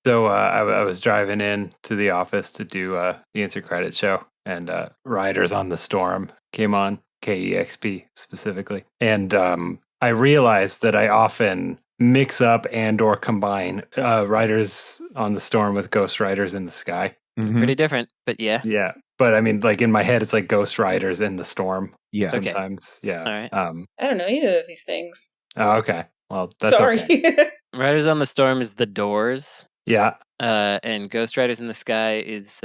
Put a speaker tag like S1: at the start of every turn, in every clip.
S1: So I was driving in to the office to do the Insert Credit show, and Riders on the Storm came on, KEXP specifically. And I realized that I often mix up and or combine Riders on the Storm with Ghost Riders in the Sky.
S2: Mm-hmm.
S3: Pretty different, but yeah.
S1: Yeah. But I mean, like in my head, it's like Ghost Riders in the Storm.
S2: Yeah.
S1: Sometimes. Okay. Yeah.
S3: All right.
S4: I don't know either of these things.
S1: Oh, okay. Well, that's
S4: Sorry.
S1: okay.
S3: Riders on the Storm is The Doors.
S1: Yeah.
S3: And Ghost Riders in the Sky is,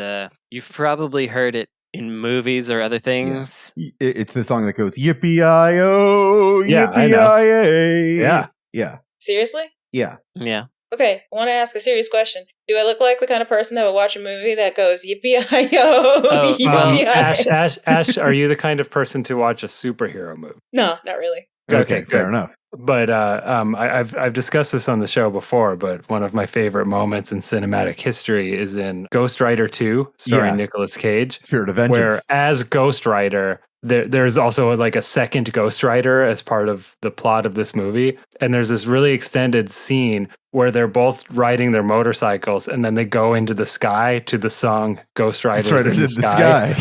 S3: you've probably heard it in movies or other things.
S2: Yeah. It's the song that goes, yippee-i-oh,
S1: Yeah,
S2: yippee-i-ay.
S1: Yeah.
S2: Yeah.
S4: Seriously?
S2: Yeah.
S3: Yeah.
S4: Okay, I want to ask a serious question. Do I look like the kind of person that would watch a movie that goes yippee-i-yo,
S3: Oh,
S4: yippee-i-yo?
S1: Ash, are you the kind of person to watch a superhero movie?
S4: No, not really.
S2: Okay,
S1: good.
S2: fair enough.
S1: But I've discussed this on the show before, but one of my favorite moments in cinematic history is in Ghost Rider 2, starring Nicolas Cage.
S2: Spirit of Vengeance.
S1: Where as Ghost Rider, there's also like a second Ghost Rider as part of the plot of this movie. And there's this really extended scene where they're both riding their motorcycles and then they go into the sky to the song Ghost Riders in the Sky.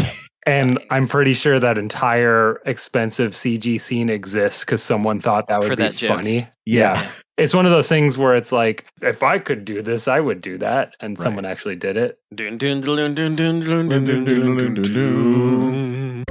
S1: And I'm pretty sure that entire expensive CG scene exists because someone thought that would be funny.
S2: Yeah.
S1: It's one of those things where it's like, if I could do this, I would do that. And someone actually did it.
S3: Dun, dun, dun, dun, dun, dun, dun, dun, dun, dun, dun.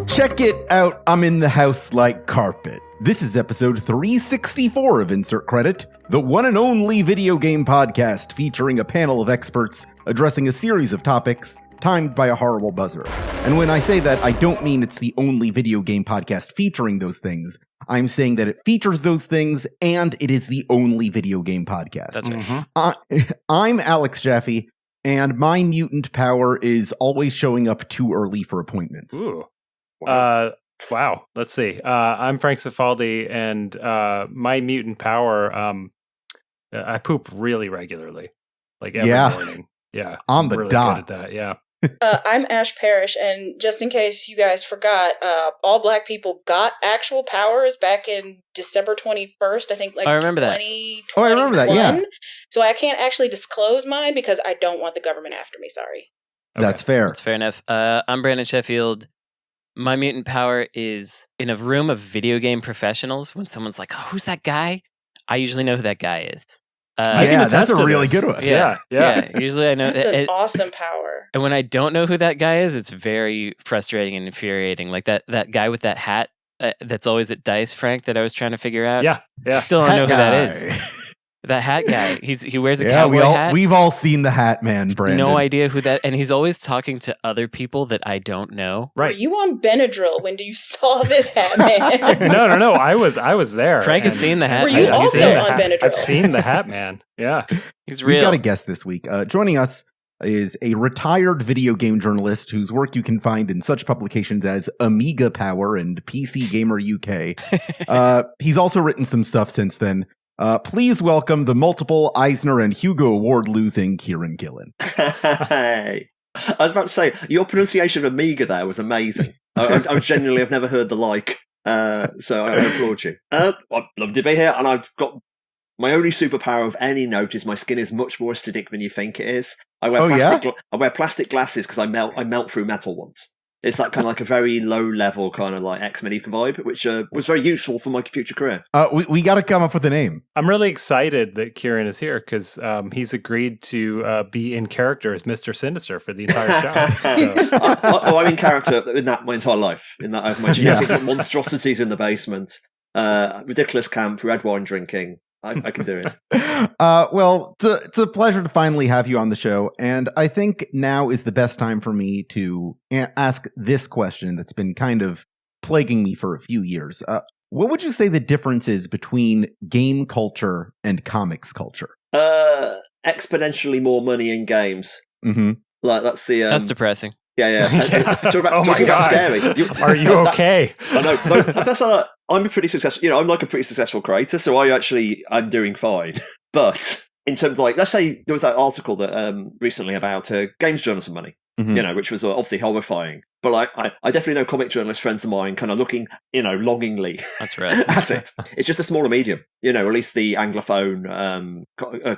S2: Check it out, I'm in the house like carpet. This is episode 364 of Insert Credit, the one and only video game podcast featuring a panel of experts addressing a series of topics timed by a horrible buzzer. And when I say that, I don't mean it's the only video game podcast featuring those things. I'm saying that it features those things and it is the only video game podcast.
S3: That's right.
S2: I'm Alex Jaffe, and my mutant power is always showing up too early for appointments.
S1: Ooh. Wow. Let's see. I'm Frank Cifaldi, and my mutant power, I poop really regularly, like every morning. Yeah,
S2: on the
S1: really
S2: dot.
S1: good at that. Yeah.
S4: I'm Ash Parrish, and just in case you guys forgot, all black people got actual powers back in December 21st, I think, like,
S3: I remember that.
S2: Oh, I remember that, yeah.
S4: So I can't actually disclose mine because I don't want the government after me, sorry.
S1: Okay.
S2: That's fair.
S3: That's fair enough. I'm Brandon Sheffield. My mutant power is in a room of video game professionals. When someone's like, "Oh, who's that guy?" I usually know who that guy is.
S2: That's a really good one.
S3: Yeah. Usually I know.
S4: That's an awesome power.
S3: And when I don't know who that guy is, it's very frustrating and infuriating. Like that guy with that hat that's always at Dice, Frank, that I was trying to figure out.
S1: Yeah.
S3: Still don't know who that is. That hat guy. He wears a cowboy hat.
S2: We've all seen the Hat Man, Brandon.
S3: No idea who that, and he's always talking to other people that I don't know.
S1: Right.
S4: Were you on Benadryl when you saw this Hat Man?
S1: No. I was there.
S3: Frank has seen the Hat.
S4: Were you
S3: Man.
S4: also on Benadryl?
S1: I've seen the Hat Man. Yeah.
S3: He's real.
S2: We've got a guest this week. Joining us is a retired video game journalist whose work you can find in such publications as Amiga Power and PC Gamer UK. He's also written some stuff since then. Please welcome the multiple Eisner and Hugo Award losing Kieron Gillen.
S5: Hey, I was about to say, your pronunciation of Amiga there was amazing. I genuinely have never heard the like, so I applaud you. I'd love to be here, and I've got my only superpower of any note is my skin is much more acidic than you think it is. I wear plastic glasses because I melt through metal once. It's that kind of like a very low level kind of like X-Men vibe, which was very useful for my future career.
S2: We got to come up with a name.
S1: I'm really excited that Kieron is here because he's agreed to be in character as Mr. Sinister for the entire show.
S5: I'm in character in that my entire life. In that I have my genetic monstrosities in the basement, ridiculous camp, red wine drinking. I can do it.
S2: Well, it's a pleasure to finally have you on the show. And I think now is the best time for me to ask this question that's been kind of plaguing me for a few years. What would you say the difference is between game culture and comics culture?
S5: Exponentially more money in games.
S2: Mm-hmm.
S5: Like that's
S3: depressing.
S5: Yeah.
S1: Oh my God.
S5: Scary.
S1: Are you okay?
S5: I know. That's like, I'm a pretty successful, I'm like a pretty successful creator, so I'm doing fine. But in terms of like, let's say there was that article that recently about games journalism money, which was obviously horrifying. But like, I definitely know comic journalist friends of mine kind of looking, longingly.
S3: That's right.
S5: at it. It's just a smaller medium, at least the Anglophone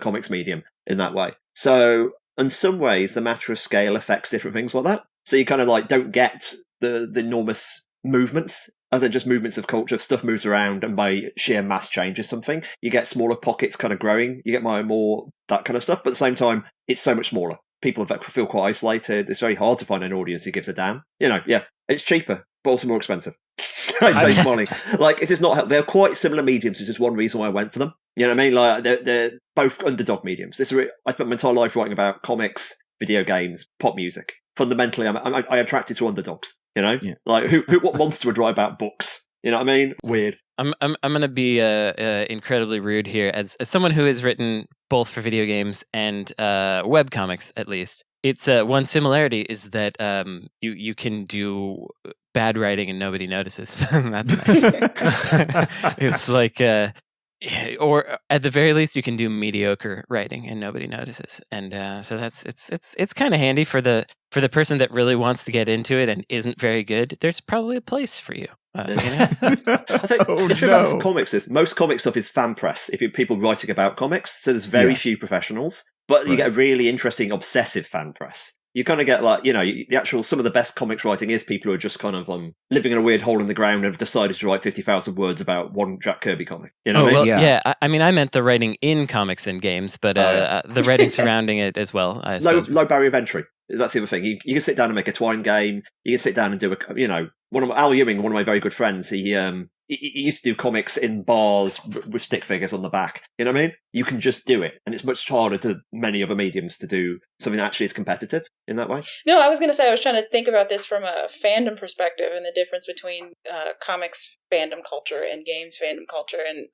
S5: comics medium in that way. So in some ways, the matter of scale affects different things like that. So you kind of like don't get the enormous movements, other than just movements of culture. If stuff moves around and by sheer mass changes something, you get smaller pockets kind of growing. You get more that kind of stuff. But at the same time, it's so much smaller. People feel quite isolated. It's very hard to find an audience who gives a damn. It's cheaper, but also more expensive. I say smiling. Like, it's just not. They're quite similar mediums. It's just one reason why I went for them. You know what I mean? Like, they're both underdog mediums. I spent my entire life writing about comics, video games, pop music. Fundamentally, I'm attracted to underdogs. Like what monster would write about books? You know what I mean? Weird.
S3: I'm gonna be incredibly rude here as someone who has written both for video games and web comics, at least. It's one similarity is that you can do bad writing and nobody notices. That's nice. It's like or at the very least you can do mediocre writing and nobody notices, and so it's kind of handy for the person that really wants to get into it and isn't very good. There's probably a place for you.
S5: I think the thing about for comics is most comic stuff is fan press. If you're people writing about comics, so there's very few professionals, but you get a really interesting obsessive fan press. You kind of get like, the actual, some of the best comics writing is people who are just kind of living in a weird hole in the ground and have decided to write 50,000 words about one Jack Kirby comic. You know what I mean?
S3: Yeah. I mean, I meant the writing in comics and games, but the writing surrounding it as well. I suppose.
S5: Low barrier of entry. That's the other thing. You can sit down and make a Twine game. You can sit down and do Al Ewing, one of my very good friends, he used to do comics in bars with stick figures on the back. You know what I mean? You can just do it. And it's much harder to many other mediums to do something that actually is competitive in that way.
S4: No, I was going to say, I was trying to think about this from a fandom perspective and the difference between comics fandom culture and games fandom culture. And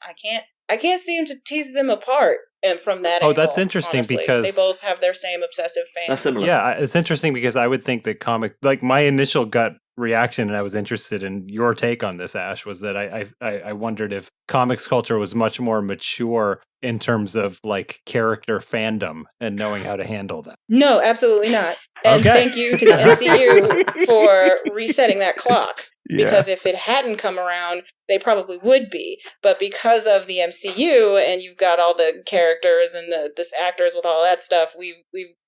S4: I can't seem to tease them apart. And from that angle,
S1: that's interesting,
S4: honestly.
S1: because
S4: they both have their same obsessive fans.
S5: That's similar.
S1: Yeah, it's interesting because I would think that comic, like my initial gut reaction, and I was interested in your take on this, Ash, was that I wondered if comics culture was much more mature in terms of like character fandom and knowing how to handle that.
S4: No, absolutely not. And thank you to the MCU for resetting that clock. Because if it hadn't come around, they probably would be. But because of the MCU, and you've got all the characters and the actors with all that stuff, we've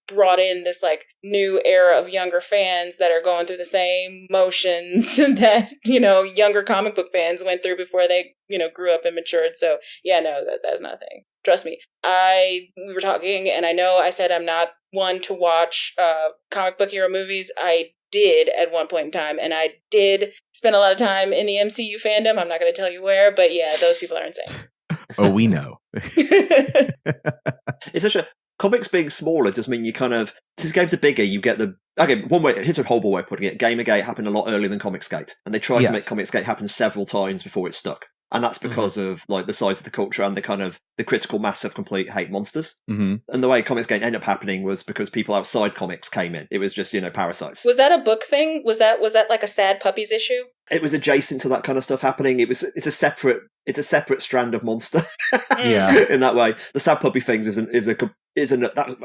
S4: brought in this like new era of younger fans that are going through the same motions that younger comic book fans went through before they grew up and matured. So that's not a thing. Trust me. We were talking, and I know I said I'm not one to watch comic book hero movies. I did at one point in time, and I did spend a lot of time in the MCU fandom. I'm not going to tell you where, but yeah, those people are insane.
S2: Oh, we know.
S5: It's such a comics being smaller does mean you kind of, since games are bigger, you get one way, here's a horrible way of putting it. Gamergate happened a lot earlier than Comicsgate, and they tried to make Comicsgate happen several times before it stuck. And that's because of like the size of the culture and the kind of the critical mass of complete hate monsters. Mm-hmm. And the way Comicsgate ended up happening was because people outside comics came in. It was just, parasites.
S4: Was that a book thing? Was that like a Sad Puppies issue?
S5: It was adjacent to that kind of stuff happening. It's a separate strand of monster. In that way. The Sad Puppy things I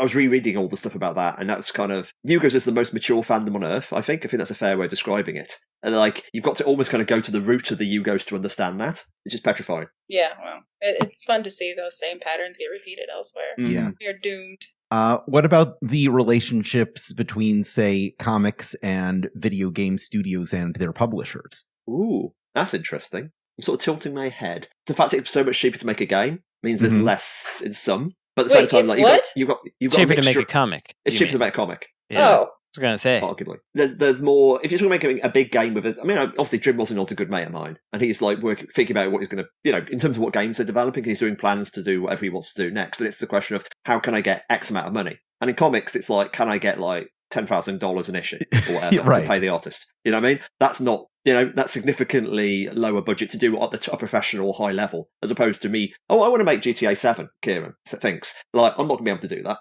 S5: was rereading all the stuff about that, and that's kind of Yu-Gi-Oh! Is the most mature fandom on earth, I think that's a fair way of describing it. And like you've got to almost kind of go to the root of the Yu-Gi-Ohs to understand that, which is petrifying.
S4: Yeah, well, it's fun to see those same patterns get repeated elsewhere.
S2: Yeah.
S4: You're doomed.
S2: What about the relationships between, say, comics and video game studios and their publishers?
S5: Ooh, that's interesting. I'm sort of tilting my head. The fact it's so much cheaper to make a game means there's less in some. But at the same time, like you've got
S3: cheaper to make a comic.
S5: It's cheaper to make a comic.
S3: Yeah. Oh, I was going to say.
S5: Arguably, there's more. If you're going to make a big game with it, I mean, obviously Jim Rosenthal's a good mate of mine, and he's like thinking about what he's going to, in terms of what games they're developing. He's doing plans to do whatever he wants to do next, and it's the question of how can I get X amount of money. And in comics, it's like, can I get like $10,000 an issue or whatever to pay the artist? You know what I mean? That's not. That's significally lower budget to do at a professional high level, as opposed to me. Oh, I want to make GTA 7, Kieron thinks. Like, I'm not going to be able to do that.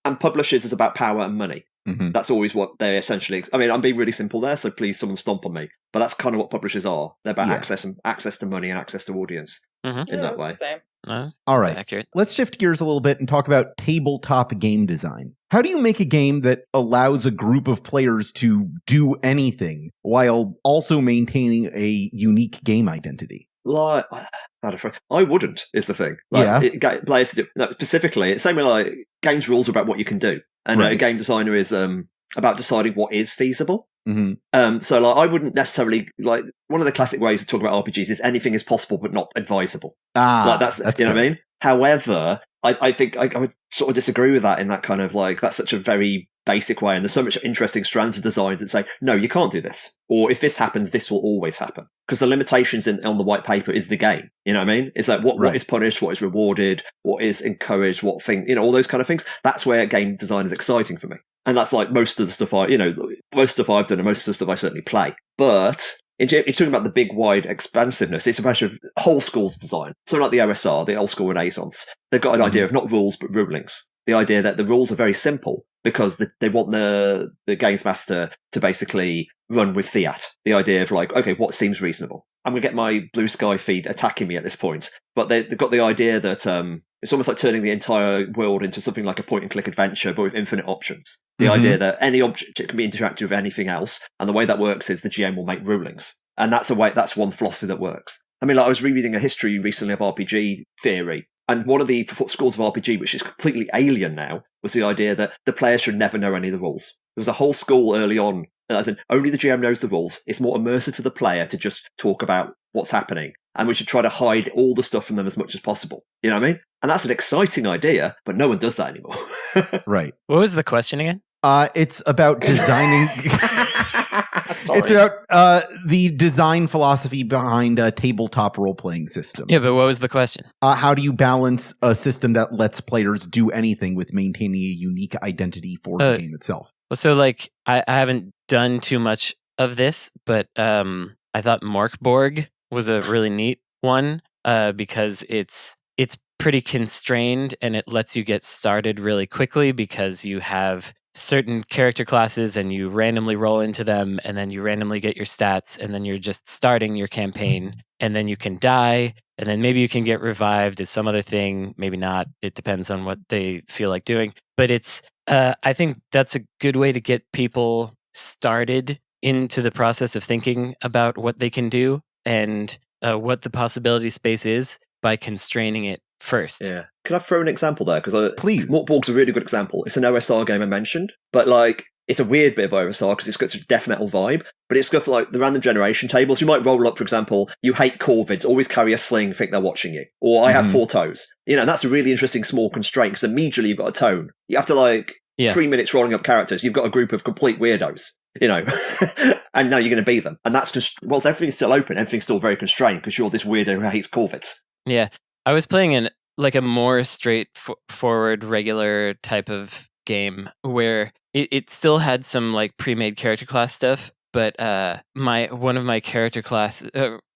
S5: And publishers is about power and money.
S2: Mm-hmm.
S5: That's always what they essentially. I mean, I'm being really simple there, so please, someone stomp on me. But that's kind of what publishers are. They're about access to money and access to audience in that way.
S4: Same.
S2: All right,
S3: accurate.
S2: Let's shift gears a little bit and talk about tabletop game design. How do you make a game that allows a group of players to do anything while also maintaining a unique game identity?
S5: Like, I wouldn't, is the thing. Like, players do. No, specifically, it's the same way like games rules are about what you can do. And a game designer is about deciding what is feasible.
S2: Mm-hmm.
S5: So like, I wouldn't necessarily, like, one of the classic ways to talk about RPGs is anything is possible but not advisable. Like that's you know what I mean? However, I think I would sort of disagree with that in that kind of like, that's such a very basic way, and there's so much interesting strands of designs that say, no, you can't do this, or if this happens, this will always happen, because the limitations on the white paper is the game. You know what I mean? It's like what is punished, what is rewarded, what is encouraged, what thing, you know, all those kind of things. That's where game design is exciting for me, and that's like most of the stuff most stuff I've done, and most of the stuff I certainly play. But if you're talking about the big, wide expansiveness, it's a matter of whole schools design. Something like the OSR, the old school Renaissance, they've got an idea of not rules but rulings. The idea that the rules are very simple because they want the games master to basically run with fiat. The idea of like, okay, what seems reasonable? I'm going to get my Blue Sky feed attacking me at this point. But they've got the idea that it's almost like turning the entire world into something like a point-and-click adventure, but with infinite options. The idea that any object can be interacted with anything else, and the way that works is the GM will make rulings. And that's one philosophy that works. I mean, like, I was rereading a history recently of RPG theory, and one of the schools of RPG, which is completely alien now, was the idea that the players should never know any of the rules. There was a whole school early on, as in only the GM knows the rules. It's more immersive for the player to just talk about what's happening, and we should try to hide all the stuff from them as much as possible. You know what I mean? And that's an exciting idea, but no one does that anymore.
S2: Right.
S3: What was the question again?
S2: It's about designing. It's about the design philosophy behind tabletop role-playing systems.
S3: Yeah, but what was the question?
S2: How do you balance a system that lets players do anything with maintaining a unique identity for the game itself?
S3: Well, so like I haven't done too much of this, but I thought Morkborg was a really neat one because it's pretty constrained and it lets you get started really quickly because you have certain character classes and you randomly roll into them and then you randomly get your stats and then you're just starting your campaign and then you can die and then maybe you can get revived as some other thing, maybe not. It depends on what they feel like doing. But it's I think that's a good way to get people started into the process of thinking about what they can do and what the possibility space is by constraining it first.
S5: Yeah. Can I throw an example there? Because
S2: please.
S5: Morkborg's a really good example. It's an OSR game I mentioned, but like it's a weird bit of OSR because it's got such a death metal vibe. But it's good for like the random generation tables. You might roll up, for example, you hate corvids, always carry a sling, think they're watching you, or I have 4 toes. You know, and that's a really interesting small constraint because immediately you've got a tone. You have to 3 minutes rolling up characters. You've got a group of complete weirdos. You know, and now you're going to beat them. And that's just, whilst everything's still open, everything's still very constrained because you're this weirdo who hates corvids.
S3: Yeah. I was playing in like a more straightforward, regular type of game where it still had some like pre-made character class stuff, but one of my character class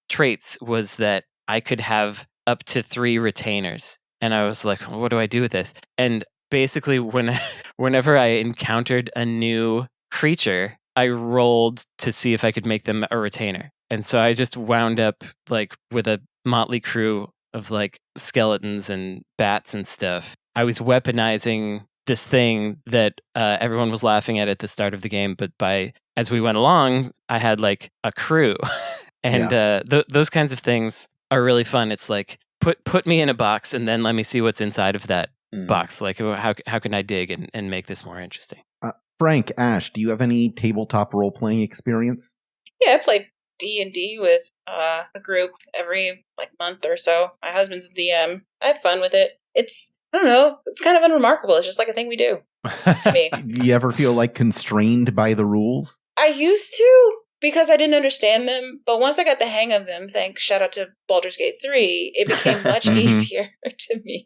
S3: traits was that I could have up to 3 retainers. And I was like, what do I do with this? And basically whenever I encountered a new creature, I rolled to see if I could make them a retainer. And so I just wound up like with a motley crew of like skeletons and bats and stuff. I was weaponizing this thing that everyone was laughing at the start of the game, but as we went along, I had like a crew. And those kinds of things are really fun. It's like put me in a box and then let me see what's inside of that box. Like how can I dig and make this more interesting?
S2: Frank, Ash, do you have any tabletop role-playing experience?
S4: Yeah, I played D&D with a group every month or so. My husband's the DM. I have fun with it. It's, I don't know, it's kind of unremarkable. It's just like a thing we do to me.
S2: Do you ever feel like constrained by the rules?
S4: I used to, because I didn't understand them, but once I got the hang of them, shout out to Baldur's Gate 3, it became much easier to me.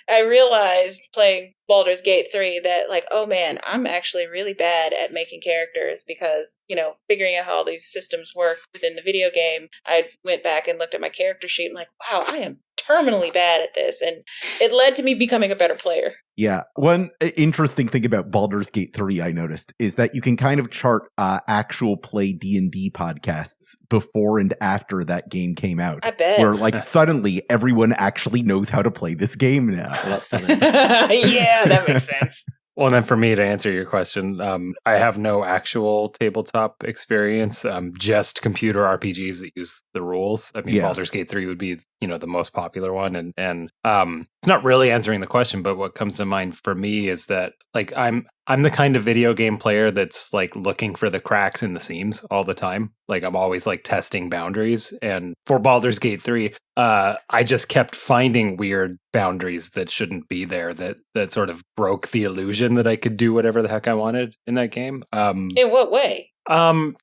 S4: I realized playing Baldur's Gate 3 that oh man, I'm actually really bad at making characters because, figuring out how all these systems work within the video game, I went back and looked at my character sheet and wow, I am terminally bad at this, and it led to me becoming a better player.
S2: Yeah. One interesting thing about Baldur's Gate 3 I noticed is that you can kind of chart actual play D&D podcasts before and after that game came out.
S4: I bet.
S2: Where like suddenly everyone actually knows how to play this game now.
S5: Well, that's funny.
S4: Yeah, that makes sense.
S1: Well, and then for me to answer your question, I have no actual tabletop experience, just computer RPGs that use the rules. I mean, Baldur's Gate 3 would be, the most popular one. And it's not really answering the question, but what comes to mind for me is that, like, I'm the kind of video game player that's, like, looking for the cracks in the seams all the time. Like, I'm always, like, testing boundaries. And for Baldur's Gate 3, I just kept finding weird boundaries that shouldn't be there, that sort of broke the illusion that I could do whatever the heck I wanted in that game.
S4: In what way?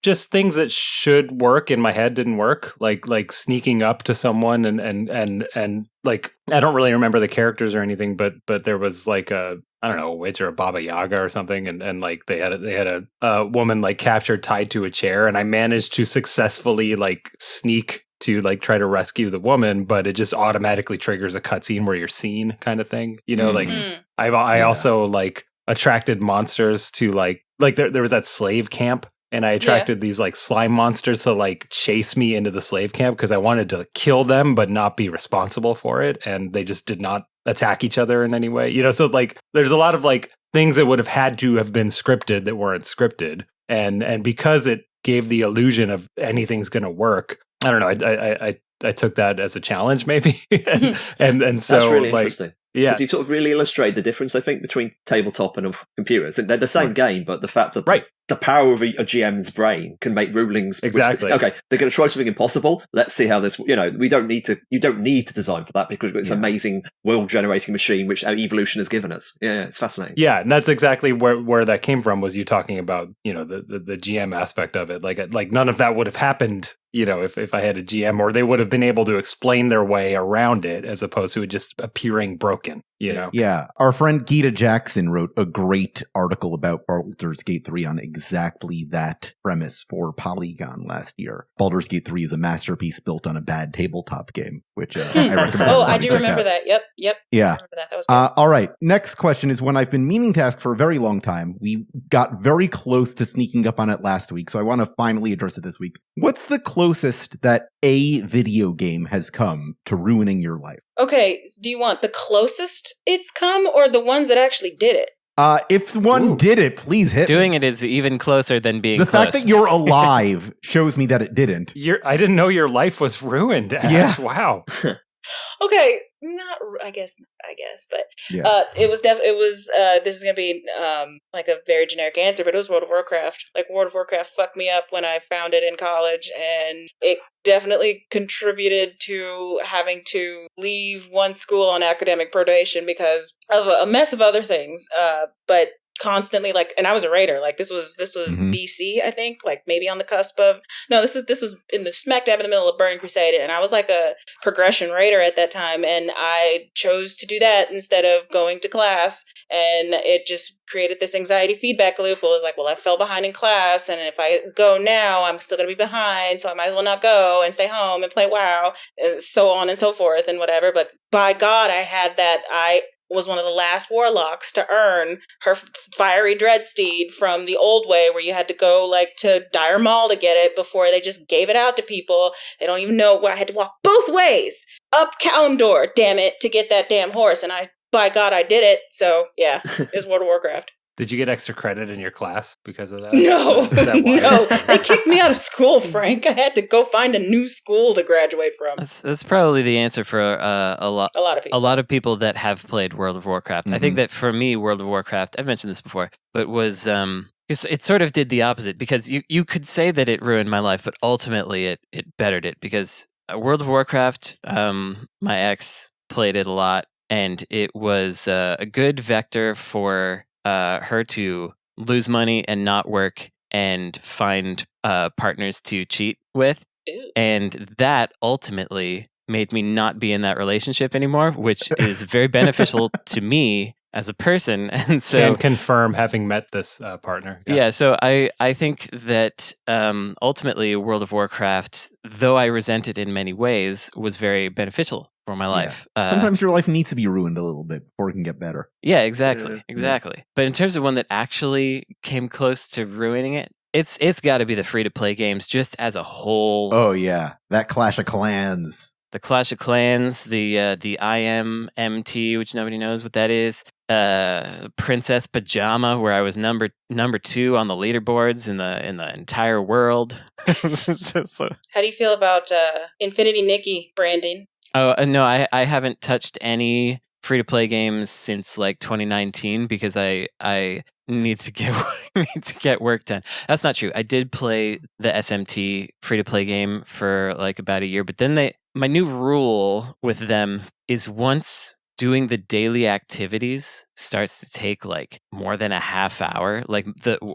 S1: Just things that should work in my head didn't work, like sneaking up to someone and like, I don't really remember the characters or anything, but there was like a witch or a Baba Yaga or something, and like they had a woman like captured tied to a chair, and I managed to successfully like sneak to like try to rescue the woman, but it just automatically triggers a cutscene where you're seen, kind of thing. I also like attracted monsters to like there was that slave camp. And I attracted these like slime monsters to like chase me into the slave camp because I wanted to kill them but not be responsible for it. And they just did not attack each other in any way. So like there's a lot of like things that would have had to have been scripted that weren't scripted. And because it gave the illusion of anything's going to work, I don't know. I took that as a challenge maybe. and so
S5: that's really
S1: like,
S5: interesting.
S1: Yeah.
S5: Because you sort of really illustrate the difference, I think, between tabletop and a computer. They're the same game, but the fact that the power of a GM's brain can make rulings.
S1: Exactly.
S5: Okay, they're going to try something impossible. Let's see how this. You don't need to design for that because it's an amazing world-generating machine which our evolution has given us. Yeah, it's fascinating.
S1: Yeah, and that's exactly where that came from. Was you talking about the GM aspect of it? Like none of that would have happened. If I had a GM, or they would have been able to explain their way around it as opposed to it just appearing broken,
S2: Yeah. Our friend Geeta Jackson wrote a great article about Baldur's Gate 3 on exactly that premise for Polygon last year. Baldur's Gate 3 is a masterpiece built on a bad tabletop game, which I recommend.
S4: I do remember that. Yep.
S2: Yeah.
S4: I remember that. That was good.
S2: All right. Next question is one I've been meaning to ask for a very long time. We got very close to sneaking up on it last week, so I want to finally address it this week. What's the closest that a video game has come to ruining your life?
S4: Okay, do you want the closest it's come or the ones that actually did it?
S2: If one did it, please hit
S3: Doing
S2: me.
S3: it is even closer than being
S2: the
S3: close.
S2: fact that you're alive shows me that it didn't.
S1: I didn't know your life was ruined, Ash.
S2: Yeah.
S1: Wow.
S4: Okay, I guess, but it was this is gonna be like a very generic answer, but it was World of Warcraft. Like, World of Warcraft fucked me up when I found it in college, and it definitely contributed to having to leave one school on academic probation because of a mess of other things. But constantly, like, and I was a raider. Like, this was BC, I think, like maybe on the cusp of this was in the smack dab in the middle of Burning Crusade, and I was like a progression raider at that time, and I chose to do that instead of going to class, and it just created this anxiety feedback loop. It was like, well, I fell behind in class, and if I go now, I'm still going to be behind, so I might as well not go and stay home and play WoW, and so on and so forth and whatever. But by God, I was one of the last warlocks to earn her fiery dreadsteed from the old way, where you had to go like to Dire Maul to get it before they just gave it out to people. They don't even know where I had to walk both ways up Kalimdor, damn it, to get that damn horse. And by God, I did it. So yeah, it's World of Warcraft.
S1: Did you get extra credit in your class because of that?
S4: No,
S1: Is that why?
S4: no. They kicked me out of school, Frank. I had to go find a new school to graduate from.
S3: That's probably the answer for a lot
S4: of people.
S3: A lot of people that have played World of Warcraft. I think that for me, World of Warcraft, I've mentioned this before, but was it sort of did the opposite, because you could say that it ruined my life, but ultimately it bettered it, because World of Warcraft, my ex played it a lot, and it was a good vector for her to lose money and not work and find partners to cheat with.
S4: Ew.
S3: And that ultimately made me not be in that relationship anymore, which is very beneficial to me as a person. And so
S1: can confirm having met this partner.
S3: Yeah, so I think that ultimately World of Warcraft, though I resent it in many ways, was very beneficial for my life.
S2: Sometimes your life needs to be ruined a little bit before it can get better.
S3: Yeah, exactly. But in terms of one that actually came close to ruining it, it's got to be the free-to-play games just as a whole.
S2: Oh, yeah. That Clash of Clans.
S3: The Clash of Clans, the IMMT, which nobody knows what that is. Princess Pajama, where I was number 2 on the leaderboards in the entire world.
S4: How do you feel about Infinity Nikki branding?
S3: Oh no, I haven't touched any free to play games since like 2019 because I need to get work done. That's not true. I did play the SMT free to play game for like about a year, but then my new rule with them is once doing the daily activities starts to take like more than a half hour, like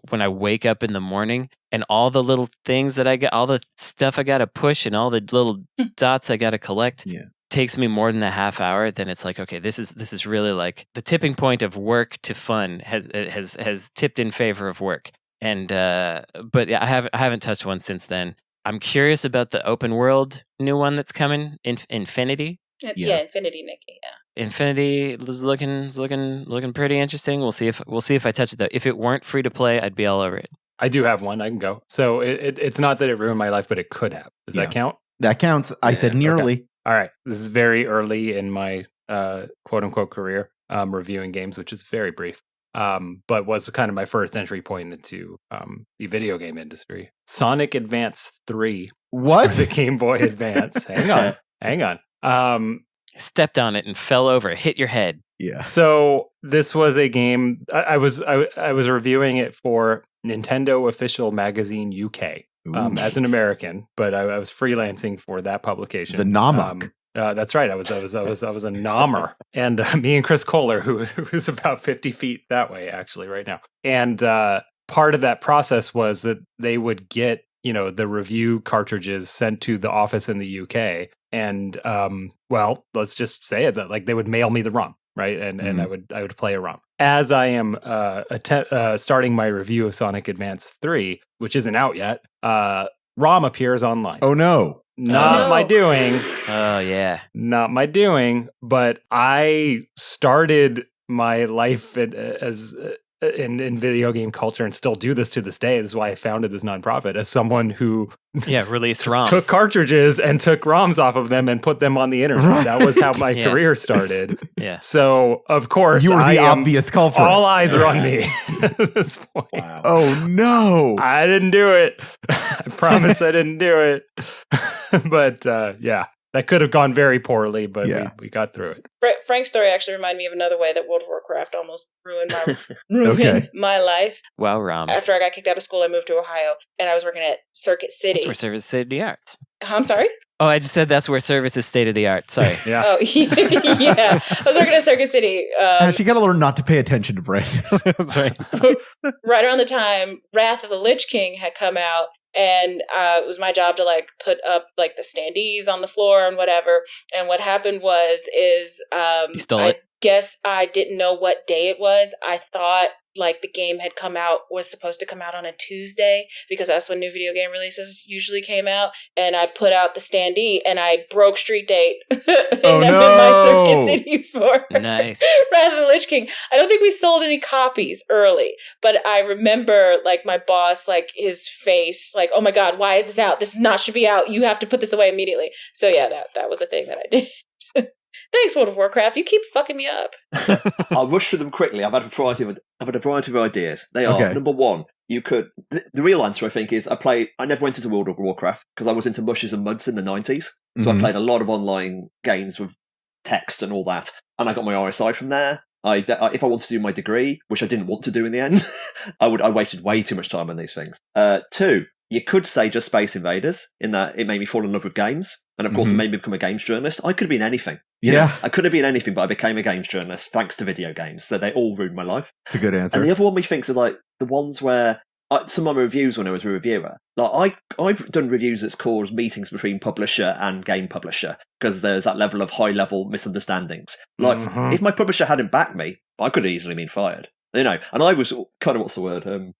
S3: when I wake up in the morning and all the little things that I got, all the stuff I got to push and all the little dots I got to collect takes me more than a half hour, then it's like, okay, this is really like the tipping point of work to fun has tipped in favor of work. And but yeah, I haven't touched one since then. I'm curious about the open world new one that's coming, Infinity.
S4: Yeah, Infinity Nikki. Yeah.
S3: Infinity is looking pretty interesting. We'll see if I touch it though. If it weren't free to play, I'd be all over it.
S1: I do have one. I can go. So it's not that it ruined my life, but it could have. Does that count?
S2: That counts. I said nearly.
S1: Okay. All right. This is very early in my quote unquote career reviewing games, which is very brief. But was kind of my first entry point into the video game industry. Sonic Advance 3.
S2: What?
S1: The Game Boy Advance. Hang on.
S3: Stepped on it and fell over, hit your head.
S2: Yeah.
S1: So this was a game. I was reviewing it for Nintendo Official Magazine UK as an American, but I was freelancing for that publication.
S2: The Namak.
S1: That's right. I was a nommer, and me and Chris Kohler, who is about 50 feet that way, actually, right now. And part of that process was that they would get the review cartridges sent to the office in the UK, and well, let's just say it that like they would mail me the ROM, right? And I would play a ROM. As I am starting my review of Sonic Advance 3, which isn't out yet, ROM appears online.
S2: Oh no.
S1: Not my doing.
S3: Oh, yeah.
S1: Not my doing, but I started my life in video game culture and still do this to this day. This is why I founded this nonprofit, as someone who
S3: released ROMs.
S1: Took cartridges and took ROMs off of them and put them on the internet. Right. That was how my career started.
S3: Yeah.
S1: So, of course,
S2: you were the obvious culprit.
S1: All eyes are on me at this point.
S2: Wow. Oh, no.
S1: I didn't do it. I promise I didn't do it. But, yeah. That could have gone very poorly, but we got through it.
S4: Frank's story actually reminded me of another way that World of Warcraft almost ruined my life.
S3: Wow, ROMs.
S4: After I got kicked out of school, I moved to Ohio, and I was working at Circuit City.
S3: That's where service is state-of-the-art.
S4: I'm sorry?
S3: Oh, I just said that's where service is state-of-the-art. Sorry.
S1: Yeah.
S4: Oh, yeah. I was working at Circuit City.
S2: She got to learn not to pay attention to Brandon.
S3: That's right.
S4: Right around the time Wrath of the Lich King had come out, and it was my job to like put up like the standees on the floor and whatever. And what happened was
S3: you stole it?
S4: I guess I didn't know what day it was. I thought like the game was supposed to come out on a Tuesday because that's when new video game releases usually came out. And I put out the standee and I broke street date.
S2: Oh no!
S4: My Circuit City for
S3: nice.
S4: Wrath of the Lich King. I don't think we sold any copies early, but I remember like my boss, like his face, like, oh my God, why is this out? This should be out. You have to put this away immediately. So yeah, that was a thing that I did. Thanks, World of Warcraft. You keep fucking me up.
S5: I'll rush through them quickly. I've had a variety of ideas. They are number one. You could. The real answer, I think, is I never went into World of Warcraft because I was into mushes and muds in the 90s. So I played a lot of online games with text and all that, and I got my RSI from there. If I wanted to do my degree, which I didn't want to do in the end, I wasted way too much time on these things. Two. You could say just Space Invaders, in that it made me fall in love with games. And of course, it made me become a games journalist. I could have been anything.
S2: Yeah.
S5: I could have been anything, but I became a games journalist thanks to video games. So they all ruined my life.
S2: It's a good answer.
S5: And the other one we think are like the ones where some of my reviews when I was a reviewer, like I've done reviews that's caused meetings between publisher and game publisher because there's that level of high level misunderstandings. Like if my publisher hadn't backed me, I could have easily been fired. And I was kind of, what's the word?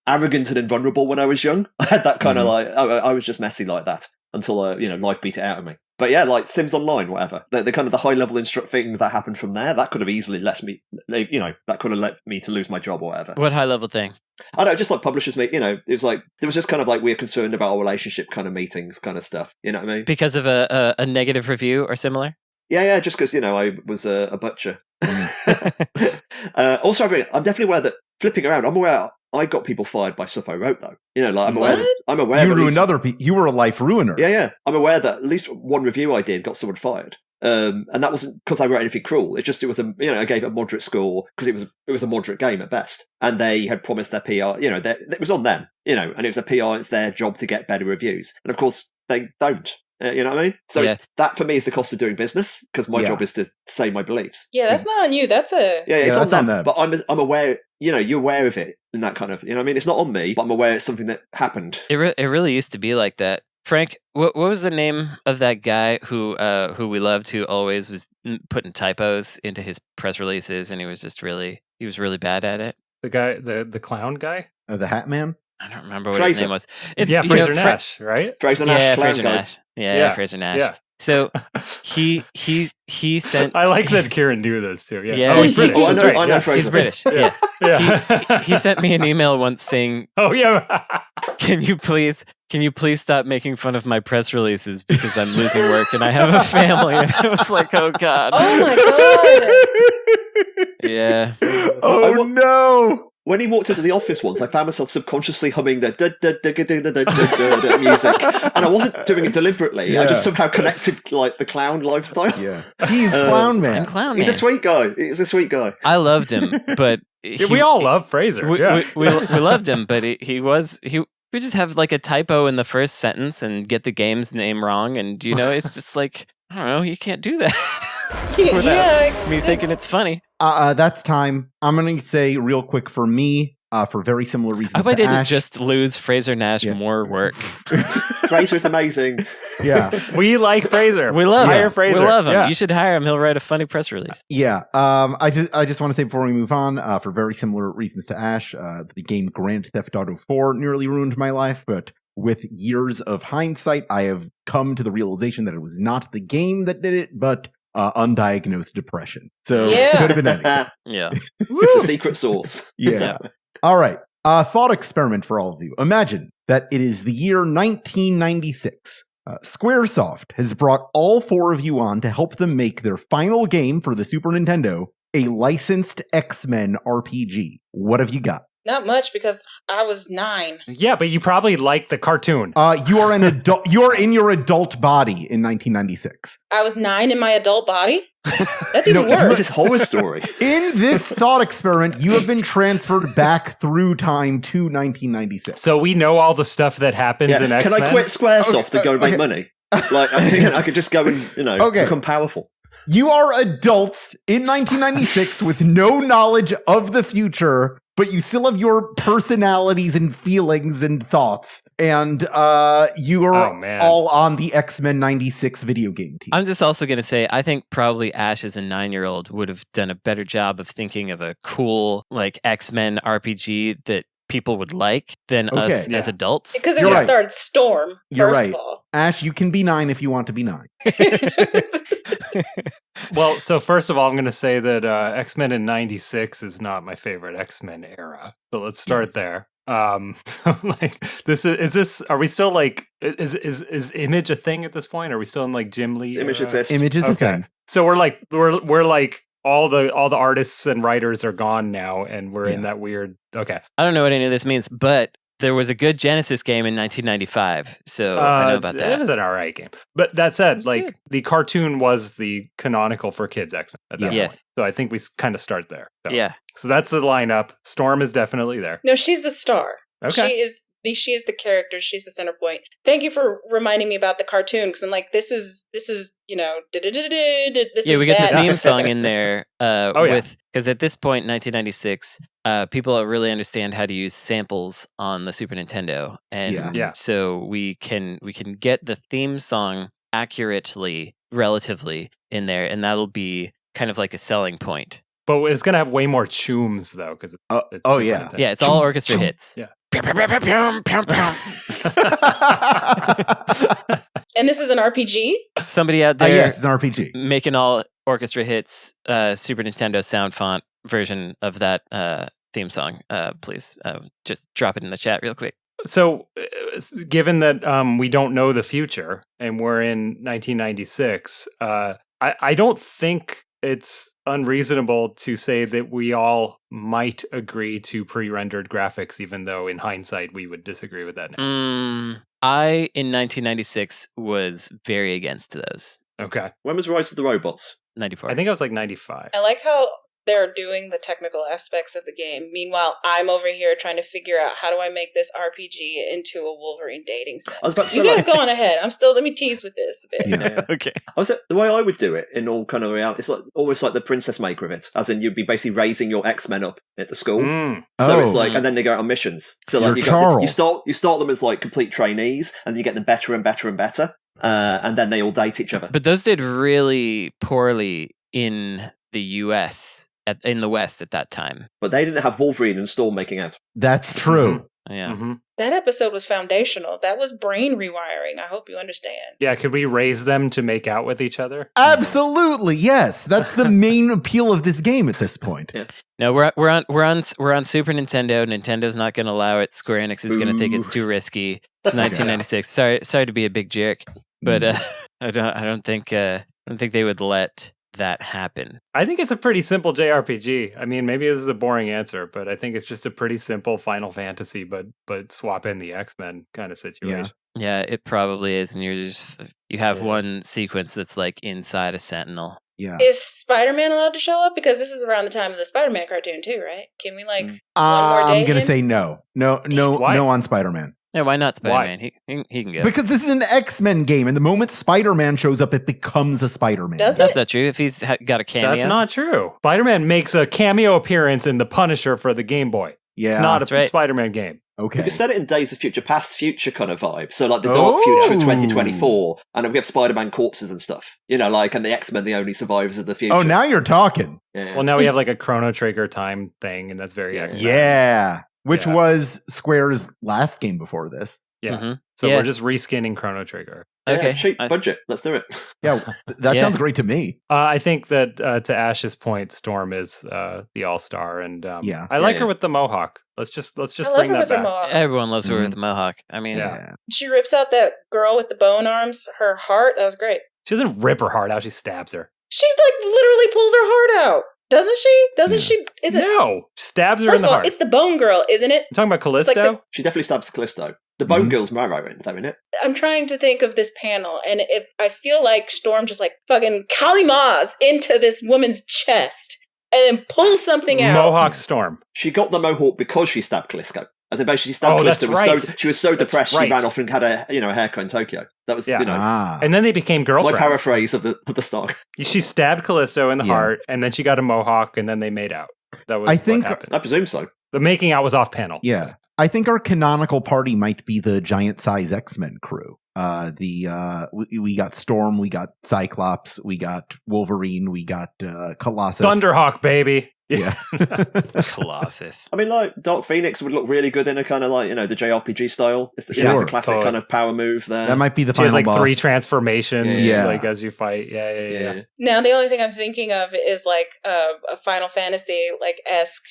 S5: Arrogant and invulnerable when I was young. I had that kind of I was just messy like that until life beat it out of me. But yeah, like Sims Online, whatever. The kind of the high level thing that happened from there, that could have easily let me to lose my job or whatever.
S3: What high level thing?
S5: I know, just like publishers meet, it was like, there was just kind of like, we're concerned about our relationship kind of meetings kind of stuff. You know what I mean?
S3: Because of a negative review or similar?
S5: Yeah, just because, I was a butcher. Also, I'm definitely aware that flipping around, I'm aware I got people fired by stuff I wrote, though. I'm aware.
S2: You ruined other people. You were a life ruiner.
S5: Yeah. I'm aware that at least one review I did got someone fired. And that wasn't because I wrote anything cruel. It was I gave a moderate score because it was a moderate game at best. And they had promised their PR, it was on them, and it was a PR, it's their job to get better reviews. And of course, they don't. You know what I mean? So that for me is the cost of doing business, because my job is to say my beliefs.
S4: Yeah, that's not on you. That's
S5: it's on them. But I'm aware. You're aware of it, and that kind of. You know what I mean? It's not on me, but I'm aware it's something that happened.
S3: It really used to be like that. Frank, what was the name of that guy who we loved, who always was putting typos into his press releases, and he was really bad at it?
S1: The guy, the clown guy,
S2: the Hat Man.
S3: I don't remember what his name was.
S1: Fraser Nash, right?
S5: Fraser Nash,
S3: Fraser Nash. Yeah, Fraser Nash. Yeah. So he sent.
S1: I like that Kieron knew this too.
S3: Yeah.
S1: Oh, he's British.
S5: I know Fraser.
S3: He's British. Yeah. He sent me an email once saying,
S1: "Oh yeah,
S3: can you please stop making fun of my press releases because I'm losing work and I have a family?" And I was like, "Oh God."
S4: Oh my God.
S3: Yeah.
S2: Oh no.
S5: When he walked into the office once, I found myself subconsciously humming the music, and I wasn't doing it deliberately. Yeah. I just somehow connected like the clown lifestyle.
S2: Yeah, he's Clown Man.
S5: He's a sweet guy.
S3: I loved him, but
S1: we all love Fraser.
S3: We loved him, but he we just have like a typo in the first sentence and get the game's name wrong, and it's just like, I don't know, you can't do that. Me thinking it's funny.
S2: That's time. I'm going to say real quick for me, for very similar reasons.
S3: I hope I didn't just lose Fraser Nash more work.
S5: Fraser's amazing.
S2: Yeah.
S1: We like Fraser.
S3: We love him.
S1: Fraser.
S3: We love him.
S1: Yeah.
S3: You should hire him. He'll write a funny press release.
S2: Yeah. I just want to say before we move on, for very similar reasons to Ash, the game Grand Theft Auto 4 nearly ruined my life, but with years of hindsight, I have come to the realization that it was not the game that did it, but undiagnosed depression. So it could have been anything.
S3: Yeah.
S5: It's a secret source.
S2: Yeah. All right. Thought experiment for all of you. Imagine that it is the year 1996. Squaresoft has brought all four of you on to help them make their final game for the Super Nintendo a licensed X-Men RPG. What have you got?
S4: Not much, because I was 9.
S1: Yeah, but you probably like the cartoon.
S2: You are an adult. You are in your adult body in 1996.
S4: I was 9 in my adult body? That's even worse.
S5: This horror story.
S2: In this thought experiment, you have been transferred back through time to 1996.
S1: So we know all the stuff that happens in X-Men.
S5: Can I quit Squaresoft and go make money? Like, I could just go and become powerful.
S2: You are adults in 1996 with no knowledge of the future, but you still have your personalities and feelings and thoughts. And you are all on the X-Men 96 video game team.
S3: I'm just also going to say, I think probably Ash as a 9-year-old would have done a better job of thinking of a cool like X-Men RPG that people would like than us as adults.
S4: Because it would start Storm, first of all.
S2: Ash, you can be 9 if you want to be 9.
S1: Well, so first of all, I'm going to say that X-Men in 96 is not my favorite X-Men era. So let's start there. Like are we still like, is Image a thing at this point? Are we still in like Jim Lee?
S5: Image exists.
S2: Image is a thing.
S1: So we're like all the artists and writers are gone now, and we're in that weird. Okay,
S3: I don't know what any of this means, but there was a good Genesis game in 1995, so I know about that.
S1: It was an alright game, but that said, like the cartoon was the canonical for kids X-Men at that point. So I think we kind of start there. So. So that's the lineup. Storm is definitely there.
S4: No, she's the star.
S1: Okay.
S4: She is the character. She's the center point. Thank you for reminding me about the cartoon, because I'm like, this is this is
S3: we get the theme song in there. Because at this point, 1996, people really understand how to use samples on the Super Nintendo, and so we can get the theme song accurately, relatively in there, and that'll be kind of like a selling point.
S1: But it's going to have way more chooms, though. Because
S2: yeah.
S3: Yeah, it's all orchestra hits.
S1: Yeah.
S4: And this is an RPG?
S3: Somebody out there
S2: yes, it's an RPG.
S3: making all orchestra hits Super Nintendo sound font version of that theme song. Please just drop it in the chat real quick.
S1: So, given that we don't know the future and we're in 1996, I don't think it's unreasonable to say that we all might agree to pre-rendered graphics, even though in hindsight we would disagree with that now.
S3: I, in 1996, was very against those.
S1: Okay.
S5: When was Rise of the Robots?
S3: 94.
S1: I think I was like 95.
S4: I like how they're doing the technical aspects of the game. Meanwhile, I'm over here trying to figure out how do I make this RPG into a Wolverine dating sim.
S5: I was about to say,
S4: You guys go on ahead. Let me tease with this a bit.
S2: Yeah.
S3: Okay.
S5: The way I would do it in all kind of reality, it's like almost like the Princess Maker of it, as in you'd be basically raising your X-Men up at the school. So it's like, and then they go out on missions. So like
S2: You're
S5: you start them as like complete trainees, and you get them better and better and better, and then they all date each other.
S3: But those did really poorly in the US. In the West at that time.
S5: But they didn't have Wolverine and Storm making out.
S2: That's true.
S3: Yeah.
S4: That episode was foundational. That was brain rewiring. I hope you understand.
S1: Yeah, could we raise them to make out with each other?
S2: Absolutely, yes. That's the main appeal of this game at this point.
S5: Yeah.
S3: No, we're on Super Nintendo. Nintendo's not going to allow it. Square Enix is going to think it's too risky. It's 1996. Sorry to be a big jerk, but I don't think they would let that happen.
S1: I think it's a pretty simple JRPG. I mean, maybe this is a boring answer, but I think it's just a pretty simple Final Fantasy, but swap in the X-Men kind of situation.
S3: Yeah, it probably is, and you have one sequence that's like inside a Sentinel.
S2: Yeah.
S4: Is Spider-Man allowed to show up? Because this is around the time of the Spider-Man cartoon too, right? Can we one more day?
S2: I'm gonna say no on Spider-Man.
S3: Yeah, why not Spider-Man? He can go.
S2: Because this is an X-Men game, and the moment Spider-Man shows up, it becomes a Spider-Man.
S3: That's not true. If he's got a cameo.
S1: That's not true. Spider-Man makes a cameo appearance in The Punisher for the Game Boy.
S2: Yeah.
S1: It's not a Spider-Man game.
S2: Okay.
S5: You said it in Days of Future Past future kind of vibe. So like the dark future of 2024, and then we have Spider-Man corpses and stuff. And the X-Men, the only survivors of the future.
S2: Oh, now you're talking.
S5: Yeah.
S1: Well, now we have like a Chrono Trigger time thing, and that's very X-Men.
S2: Yeah. Which was Square's last game before this.
S1: Yeah.
S3: Mm-hmm.
S1: So we're just reskinning Chrono Trigger.
S3: Okay.
S5: Cheap budget. Let's do it.
S2: Yeah, that sounds great to me.
S1: I think that to Ash's point, Storm is the all-star, and I like her with the mohawk. Let's just bring that back.
S3: Everyone loves her with the mohawk. I mean,
S4: she rips out that girl with the bone arms, her heart. That was great.
S1: She doesn't rip her heart out; she stabs her.
S4: She literally pulls her heart out. Doesn't she? Doesn't she?
S1: No, stabs her
S4: First
S1: in the
S4: of all,
S1: heart.
S4: it's the Bone Girl, isn't it?
S1: You're talking about Callisto?
S5: She definitely stabs Callisto. The Bone Girl's Marrow in it.
S4: I'm trying to think of this panel, and if I feel like Storm just fucking Kali Ma's into this woman's chest and then pulls something out.
S1: Mohawk Storm.
S5: She got the mohawk because she stabbed Callisto. As in basically she stabbed Callisto. She was so depressed she ran off and had a haircut in Tokyo. That was
S1: and then they became girlfriends.
S5: My paraphrase of the stock.
S1: She stabbed Callisto in the heart, and then she got a mohawk, and then they made out. That was what happened.
S5: I presume so.
S1: The making out was off panel.
S2: Yeah. I think our canonical party might be the giant size X-Men crew. We got Storm, we got Cyclops, we got Wolverine, we got Colossus.
S1: Thunderhawk, baby.
S2: Yeah.
S3: Colossus.
S5: I mean, Dark Phoenix would look really good in a kind of the JRPG style. It's the classic kind of power move there.
S2: That might be the
S1: final
S2: boss.
S1: She has 3 transformations as you fight. Yeah.
S4: Now, the only thing I'm thinking of is a Final Fantasy esque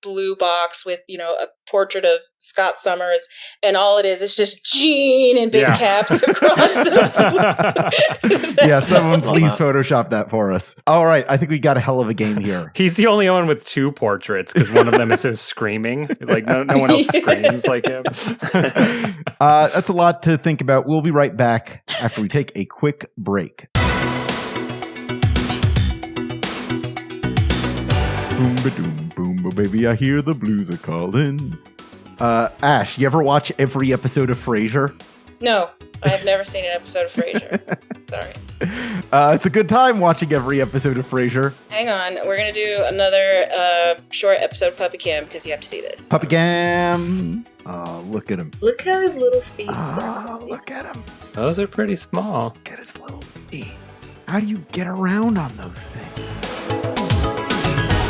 S4: blue box with, a portrait of Scott Summers, and all it is just Gene in big caps across the
S2: Yeah, someone please Photoshop that for us. All right, I think we got a hell of a game here.
S1: He's the only one with 2 portraits because one of them is his screaming. No one else screams like him.
S2: That's a lot to think about. We'll be right back after we take a quick break. Boom ba doom boom ba baby, I hear the blues are calling. Ash, you ever watch every episode of Frasier?
S4: No, I have never seen an episode of Frasier. Sorry.
S2: It's a good time watching every episode of Frasier.
S4: Hang on, we're gonna do another short episode of Puppy Cam because you have to see this.
S2: Puppy Cam. Oh, look at him.
S4: Look how his little feet
S2: are. Look at him.
S1: Those are pretty small.
S2: Look at his little feet. How do you get around on those things?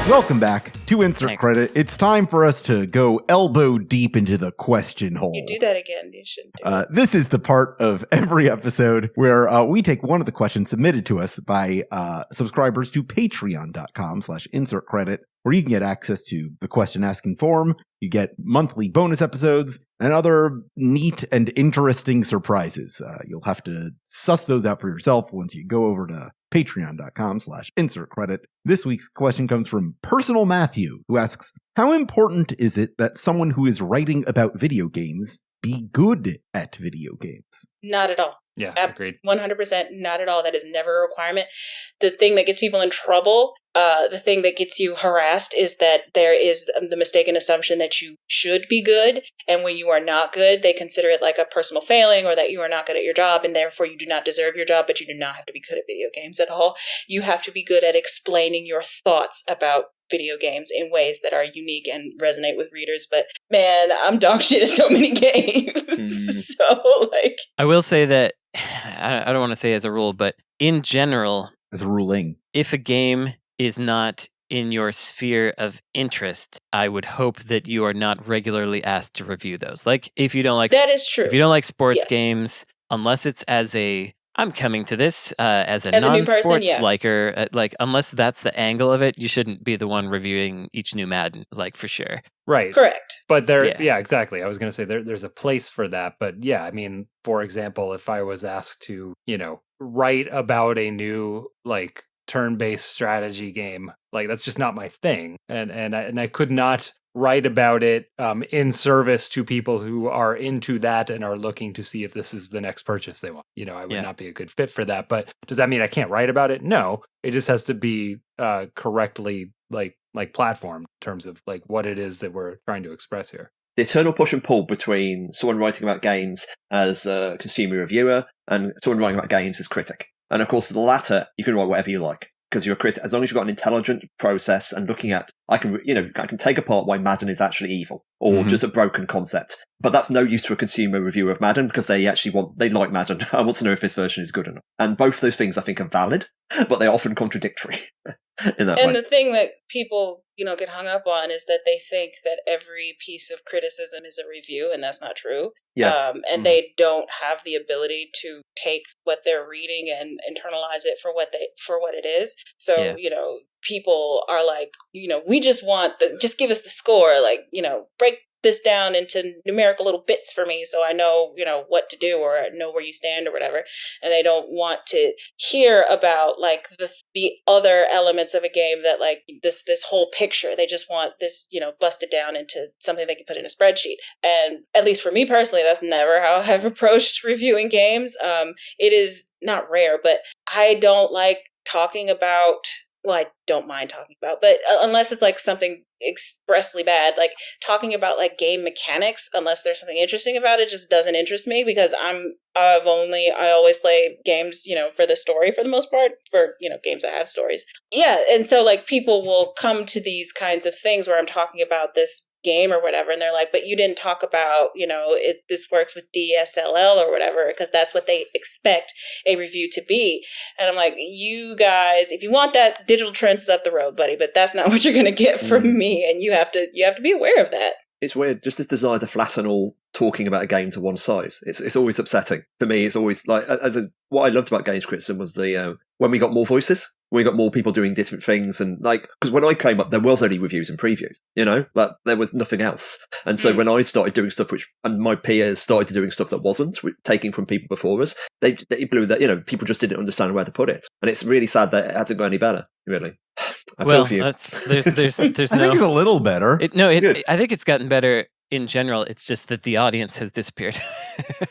S2: Welcome back to Insert
S3: Thanks.
S2: Credit. It's time for us to go elbow deep into the question hole.
S4: You do that again. You shouldn't do it.
S2: This is the part of every episode where we take one of the questions submitted to us by subscribers to patreon.com/insertcredit, where you can get access to the question asking forum. You get monthly bonus episodes and other neat and interesting surprises. You'll have to suss those out for yourself once you go over to patreon.com/insertcredit. This week's question comes from PersonalMatthew, who asks, how important is it that someone who is writing about video games be good at video games?
S4: Not at all.
S1: Yeah, agreed.
S4: 100% not at all. That is never a requirement. The thing that gets people in trouble, the thing that gets you harassed is that there is the mistaken assumption that you should be good. And when you are not good, they consider it like a personal failing or that you are not good at your job and therefore you do not deserve your job, but you do not have to be good at video games at all. You have to be good at explaining your thoughts about video games in ways that are unique and resonate with readers. But man, I'm dog shit at so many games. So
S3: I will say that I don't want to say as a rule, but in general,
S2: As a ruling.
S3: if a game is not in your sphere of interest, I would hope that you are not regularly asked to review those. Like if you don't like
S4: that is true.
S3: if you don't like sports
S4: Yes.
S3: games, unless it's as a I'm coming to this as a
S4: As a new
S3: non-sports
S4: person, yeah.
S3: liker, like unless that's the angle of it, you shouldn't be the one reviewing each new Madden, like for sure.
S1: Right.
S4: Correct.
S1: But
S3: Yeah.
S1: yeah, exactly. I was going to say there's a place for that. But yeah, I mean, for example, if I was asked to, write about a new like turn-based strategy game, like that's just not my thing. And I could not write about it in service to people who are into that and are looking to see if this is the next purchase they want. I would not be a good fit for that. But does that mean I can't write about it? No, it just has to be correctly like platform in terms of like what it is that we're trying to express here.
S5: The eternal push and pull between someone writing about games as a consumer reviewer and someone writing about games as critic. And of course, for the latter, you can write whatever you like because you're a critic. As long as you've got an intelligent process and looking at, I can take apart why Madden is actually evil or just a broken concept. But that's no use to a consumer reviewer of Madden because they like Madden. I want to know if this version is good enough. And both those things I think are valid, but they're often contradictory in that way.
S4: And the thing that people, get hung up on is that they think that every piece of criticism is a review, and that's not true.
S5: Yeah.
S4: And they don't have the ability to take what they're reading and internalize it for what it is. So, people are like, we just want just give us the score, like, break this down into numerical little bits for me so I know, what to do or I know where you stand or whatever. And they don't want to hear about like the other elements of a game that like this whole picture. They just want this, busted down into something they can put in a spreadsheet. And at least for me personally, that's never how I've approached reviewing games. It is not rare, but I don't like talking about, well, I don't mind talking about, but unless it's like something expressly bad, like talking about like game mechanics, unless there's something interesting about it, just doesn't interest me because I always play games, for the story for the most part, for, games that have stories. Yeah. And so like people will come to these kinds of things where I'm talking about this game or whatever, and they're like, but you didn't talk about, this works with DSLL or whatever, because that's what they expect a review to be. And I'm like, you guys, if you want that, digital trends is up the road, buddy, but that's not what you're going to get from me, and you have to be aware of that.
S5: It's weird, just this desire to flatten all talking about a game to one size. It's always upsetting. For me, it's always like, what I loved about games criticism was when we got more voices, we got more people doing different things. And like, because when I came up, there was only reviews and previews, like there was nothing else. And so when I started doing stuff, and my peers started doing stuff that wasn't, taking from people before us, they blew that, people just didn't understand where to put it. And it's really sad that it hasn't got any better, really. I feel for you.
S3: There's
S2: I think it's a little better.
S3: I think it's gotten better in general. It's just that the audience has disappeared.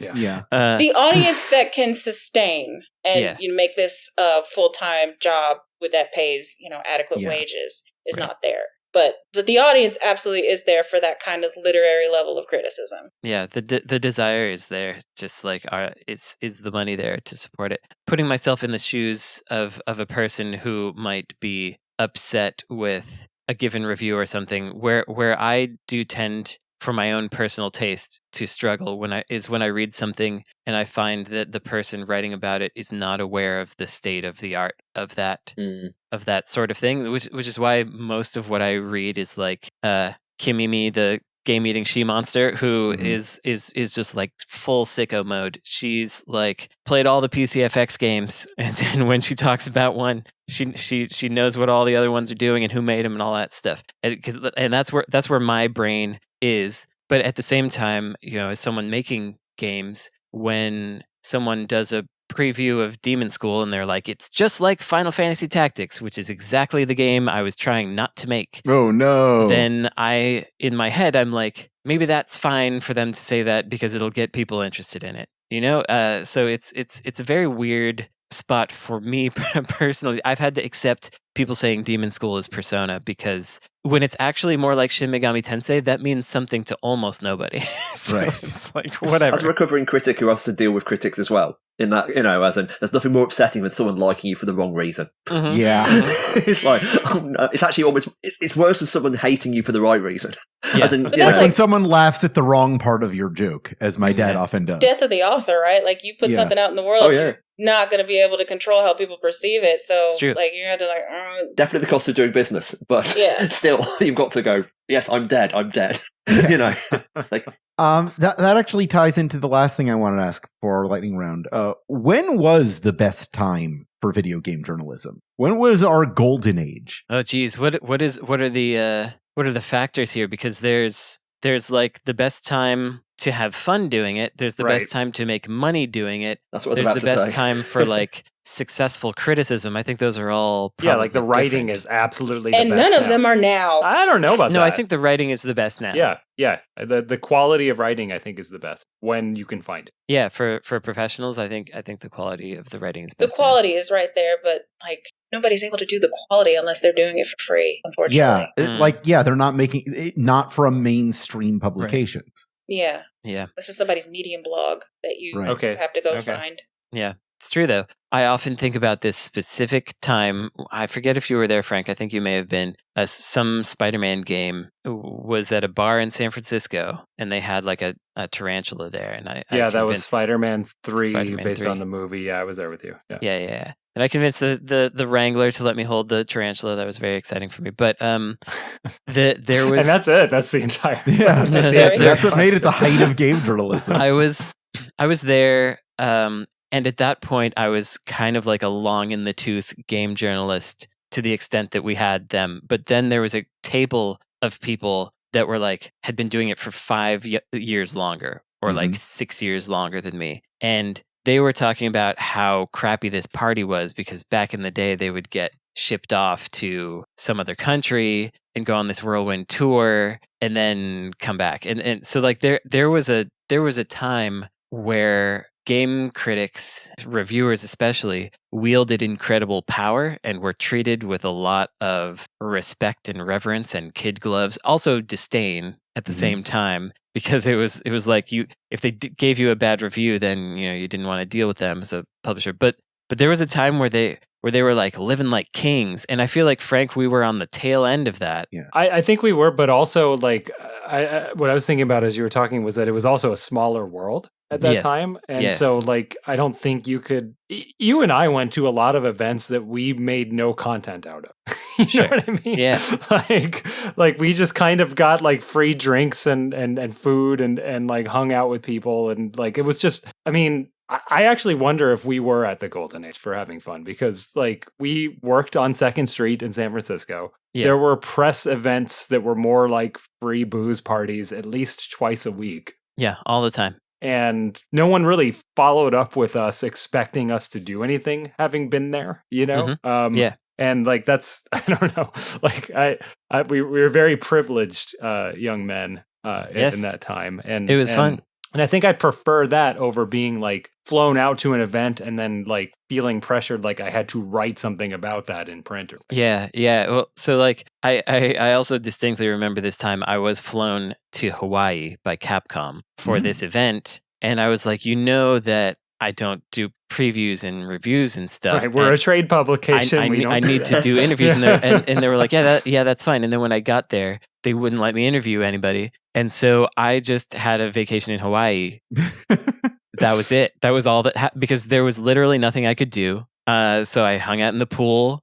S2: Yeah.
S4: The audience that can sustain and make this a full-time job that pays, adequate wages is not there. But the audience absolutely is there for that kind of literary level of criticism.
S3: Yeah, the desire is there. Just like is the money there to support it? Putting myself in the shoes of a person who might be upset with a given review or something, where I do tend for my own personal taste to struggle when I read something and I find that the person writing about it is not aware of the state of the art of that sort of thing, which is why most of what I read is like Kimimi, the game-eating she-monster, who is just like full sicko mode. She's like played all the PCFX games, and then when she talks about one, she knows what all the other ones are doing and who made them and all that stuff. And that's where my brain is. But at the same time, as someone making games, when someone does a preview of Demon School and they're like, it's just like Final Fantasy Tactics, which is exactly the game I was trying not to make.
S2: Oh no.
S3: Then in my head, I'm like, maybe that's fine for them to say that because it'll get people interested in it. So it's a very weird spot for me personally. I've had to accept people saying Demon School is Persona because when it's actually more like Shin Megami Tensei, that means something to almost nobody. So
S2: right.
S3: It's like, whatever.
S5: As a recovering critic who has to deal with critics as well, in that, as in, there's nothing more upsetting than someone liking you for the wrong reason.
S3: Mm-hmm.
S2: Yeah.
S5: It's like, oh no, it's actually almost, it's worse than someone hating you for the right reason.
S3: Yeah.
S5: As in,
S2: When someone laughs at the wrong part of your joke, as my dad often does.
S4: Death of the author, right? Like you put something out in the world, you're not going to be able to control how people perceive it. So like you had to
S5: definitely the cost of doing business, but still you've got to go, yes, I'm dead. Like
S2: that actually ties into the last thing I wanted to ask for our lightning round. When was the best time for video game journalism? When was our golden age?
S3: Oh geez, what are the factors here? Because there's like the best time to have fun doing it. There's the best time to make money doing it.
S5: That's what I was
S3: There's
S5: about
S3: the
S5: to
S3: best
S5: say.
S3: time for like successful criticism. I think those are all
S1: like the writing
S3: different.
S1: is absolutely the
S4: and
S1: best
S4: none of
S1: now.
S4: them are now.
S1: I don't know about that.
S3: No, I think the writing is the best now.
S1: Yeah. The quality of writing, I think, is the best when you can find it.
S3: Yeah, for professionals, I think the quality of the writing is
S4: The
S3: best.
S4: quality is right there, but like nobody's able to do the quality unless they're doing it for free, unfortunately.
S2: They're not making it not from mainstream publications.
S4: Yeah.
S3: Yeah.
S4: This is somebody's Medium blog that you
S2: Right.
S4: have to go find.
S3: Yeah. It's true, though. I often think about this specific time. I forget if you were there, Frank. I think you may have been. Some Spider-Man game was at a bar in San Francisco, and they had like a tarantula there. And
S1: that was Spider-Man 3
S3: Spider-Man
S1: based
S3: 3.
S1: on the movie. Yeah, I was there with you.
S3: Yeah. And I convinced the Wrangler to let me hold the tarantula. That was very exciting for me. But there was...
S1: And that's it. That's the entire...
S2: Yeah,
S4: Sorry.
S2: that's what made it the height of game journalism.
S3: I was there... and at that point, I was kind of like a long-in-the-tooth game journalist to the extent that we had them. But then there was a table of people that were like, had been doing it for 5 years longer or like 6 years longer than me. And they were talking about how crappy this party was because back in the day, they would get shipped off to some other country and go on this whirlwind tour and then come back. And so like there was a time where game critics, reviewers especially, wielded incredible power and were treated with a lot of respect and reverence and kid gloves, also disdain at the same time, because it was like if they gave you a bad review, then you didn't want to deal with them as a publisher. But there was a time where they were like living like kings, and I feel like, Frank, we were on the tail end of that.
S2: Yeah,
S1: I think we were, but also like what I was thinking about as you were talking was that it was also a smaller world at that time, and so like I don't think you could. You and I went to a lot of events that we made no content out of. You know what I mean?
S3: Yeah.
S1: Like we just kind of got like free drinks and food and like hung out with people, and like it was just. I mean, I actually wonder if we were at the golden age for having fun, because like we worked on 2nd Street in San Francisco. Yeah. There were press events that were more like free booze parties at least twice a week.
S3: Yeah, all the time.
S1: And no one really followed up with us expecting us to do anything, having been there,
S3: Yeah.
S1: And like that's, I don't know, like we were very privileged young men in that time, and
S3: it was fun.
S1: And I think I prefer that over being like flown out to an event and then like feeling pressured like I had to write something about that in print.
S3: Yeah. Well, so like I also distinctly remember this time I was flown to Hawaii by Capcom for this event, and I was like, that I don't do previews and reviews and stuff.
S1: Right, we're a trade publication.
S3: I need to do interviews, and they were like, yeah, that's fine. And then when I got there, they wouldn't let me interview anybody, and so I just had a vacation in Hawaii. That was it. That was all that because there was literally nothing I could do. So I hung out in the pool.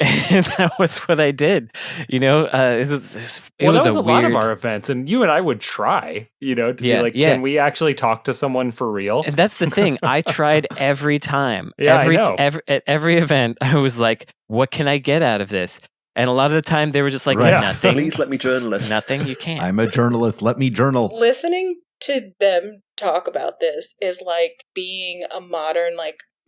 S3: And that was what I did. It was
S1: a lot of our events, and you and I would try, to be like, can we actually talk to someone for real?
S3: And that's the thing. I tried every time. At every event, I was like, what can I get out of this? And a lot of the time, they were just like, nothing.
S5: Please let me journalist.
S3: Nothing, you can't.
S2: I'm a journalist. Let me journal.
S4: Listening to them talk about this is like being a modern,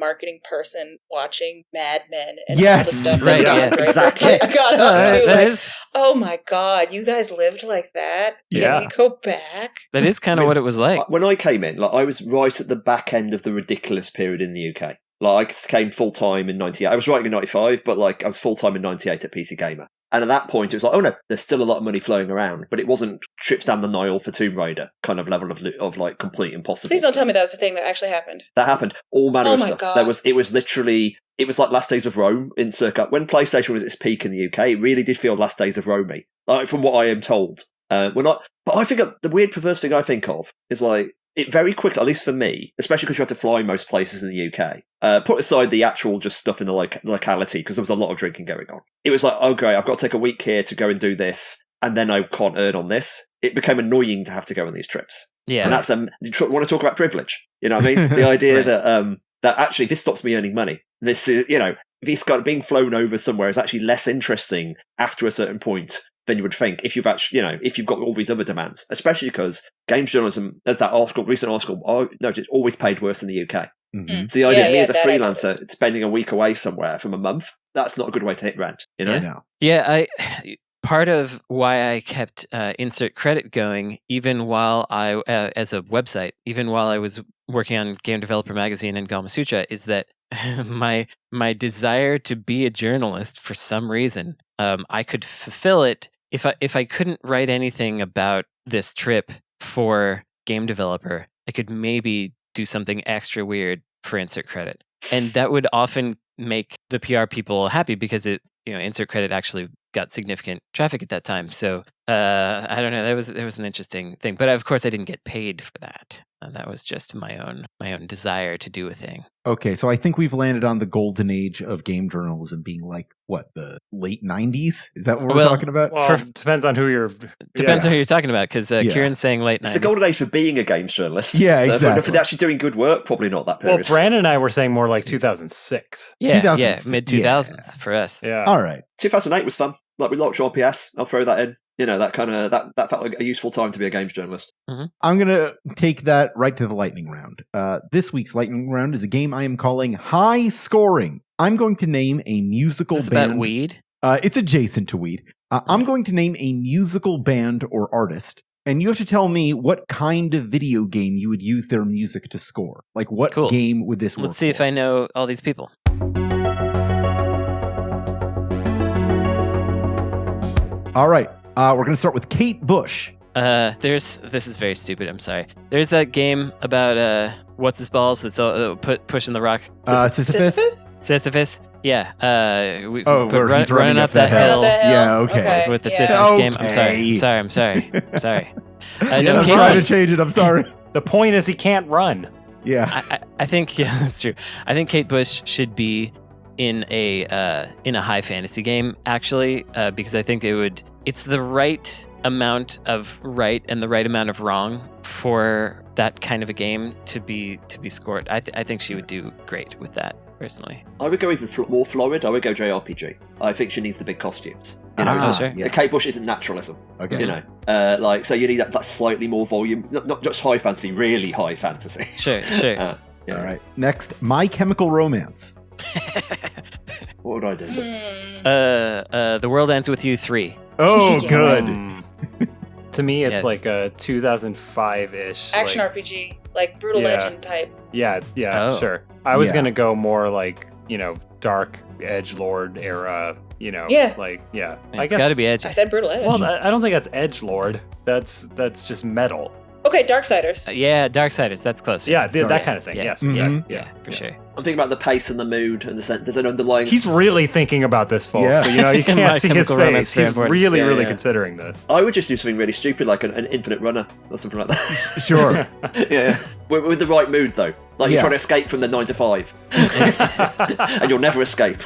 S4: marketing person watching Mad Men and all the stuff that Don Draper got up to. Oh my God, you guys lived like that? Can we go back?
S3: That is kind of what it was like.
S5: When I came in, I was right at the back end of the ridiculous period in the UK. I came full-time in 98. I was writing in 95, but I was full-time in 98 at PC Gamer. And at that point, it was like, oh no, there's still a lot of money flowing around, but it wasn't trips down the Nile for Tomb Raider kind of level of complete impossible.
S4: Please don't tell me that was the thing that actually happened.
S5: That happened. All manner of stuff.
S4: God.
S5: It was like Last Days of Rome in circa when PlayStation was at its peak in the UK. It really did feel Last Days of Rome-y, from what I am told. But I think the weird perverse thing I think of is it very quickly, at least for me, especially because you have to fly most places in the UK, put aside the actual just stuff in the locality, because there was a lot of drinking going on. It was like, oh great, I've got to take a week here to go and do this, and then I can't earn on this. It became annoying to have to go on these trips.
S3: Yeah.
S5: And that's, you want to talk about privilege? You know what I mean? The idea that actually this stops me earning money. This is, this being flown over somewhere is actually less interesting after a certain point than you would think if you've actually, if you've got all these other demands, especially because games journalism, as that recent article noted, always paid worse in the UK.
S2: Mm-hmm.
S5: So the idea of me as a freelancer spending a week away somewhere from a month, that's not a good way to hit rent,
S2: No.
S3: Yeah, part of why I kept Insert Credit going, even while I, as a website, even while I was working on Game Developer Magazine and Gamasutra, is that my desire to be a journalist, for some reason, I could fulfill it if I couldn't write anything about this trip for Game Developer. I could maybe do something extra weird for Insert Credit, and that would often make the PR people happy because Insert Credit actually got significant traffic at that time. So I don't know. That was an interesting thing, but of course I didn't get paid for that. That was just my own desire to do a thing.
S2: Okay, so I think we've landed on the golden age of game journalism being the late 90s? Is that what we're talking about?
S1: Well, depends on who you're...
S3: Depends on who you're talking about, because Kieron's saying late 90s.
S5: It's the golden age for being a games journalist.
S2: Yeah, exactly.
S5: For actually doing good work, probably not that period.
S1: Well, Brandon and I were saying more like 2006.
S3: Yeah,
S2: 2006.
S3: mid-2000s for us.
S1: Yeah.
S2: All right.
S5: 2008 was fun. We launched RPS. I'll throw that in. That kind of that felt like a useful time to be a games journalist.
S3: Mm-hmm.
S2: I'm going to take that right to the lightning round. This week's lightning round is a game I am calling High Scoring. I'm going to name a musical band.
S3: About weed?
S2: It's adjacent to weed. I'm going to name a musical band or artist, and you have to tell me what kind of video game you would use their music to score. What game would this work
S3: Let's see if I know all these people.
S2: All right. We're going to start with Kate Bush.
S3: This is very stupid. I'm sorry. There's that game about what's his balls that's pushing the rock.
S2: Sisyphus?
S3: Sisyphus. Yeah.
S2: He's running up that hill.
S4: Yeah,
S2: okay.
S3: With the Sisyphus game. I'm sorry.
S2: I'm trying to change it. I'm sorry.
S1: The point is he can't run.
S2: Yeah.
S3: I think that's true. I think Kate Bush should be in a high fantasy game, actually, because I think it's the right amount of right and the right amount of wrong for that kind of a game to be scored. I think she would do great with that, personally.
S5: I would go even more florid. I would go JRPG. I think she needs the big costumes.
S3: Sure.
S5: The Kate Bush isn't naturalism.
S2: Okay.
S5: So you need that slightly more volume, not just high fantasy, really high fantasy.
S3: Sure.
S2: All right. Next, My Chemical Romance.
S5: What would I do?
S3: The World Ends With You 3.
S2: Oh, good.
S1: To me, it's like a 2005-ish.
S4: Action RPG, like Brutal Legend type.
S1: Yeah, sure. I was going to go more dark edgelord era, I guess
S3: It's got to be edgy.
S4: I said Brutal Edge.
S1: Well, I don't think that's edgelord. That's just metal.
S4: Okay, Darksiders.
S3: Yeah, Darksiders. That's close.
S1: Yeah, that kind of thing.
S3: Yeah.
S1: Yes,
S2: Mhm.
S1: exactly.
S3: Yeah, for sure.
S5: I'm thinking about the pace and the mood and there's an underlying.
S1: He's really thinking about this, folks.
S2: Yeah.
S1: So, you
S3: My
S1: can't see his
S3: Chemical Romance
S1: face.
S3: very
S1: He's
S3: important.
S1: really,
S5: Yeah,
S1: really
S5: yeah.
S1: considering this.
S5: I would just do something really stupid like an infinite runner or something like that.
S2: Sure.
S5: Yeah, with the right mood though. Like you're
S2: Yeah.
S5: trying to escape from the 9 to 5, and you'll never escape.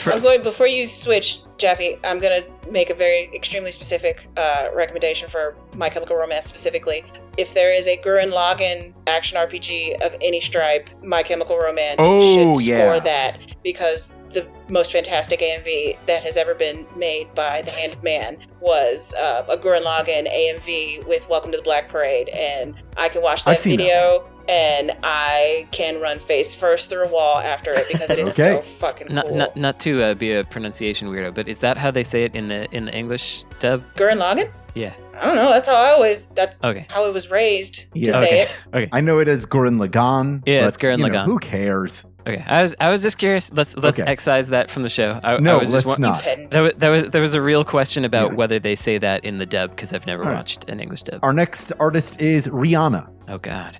S4: I'm going before you switch, Jaffe. I'm going to make a very extremely specific recommendation for My Chemical Romance specifically. If there is a Gurren Lagann action RPG of any stripe, My Chemical Romance should score that, because the most fantastic AMV that has ever been made by the hand of man was a Gurren Lagann AMV with Welcome to the Black Parade, and I can watch that video. And I can run face first through a wall after it because it is so fucking cool.
S3: Not to be a pronunciation weirdo, but is that how they say it in the English dub?
S4: Gurren Lagann?
S3: Yeah.
S4: I don't know. That's how how I was raised to say it.
S3: Okay.
S2: I know it as Gurren Lagann.
S3: Yeah,
S2: but,
S3: it's Gurren Lagann.
S2: Who cares?
S3: Okay. I was just curious. Let's excise that from the show.
S2: Let's not.
S3: There was a real question about whether they say that in the dub, because I've never watched an English dub.
S2: Our next artist is Rihanna.
S3: Oh God.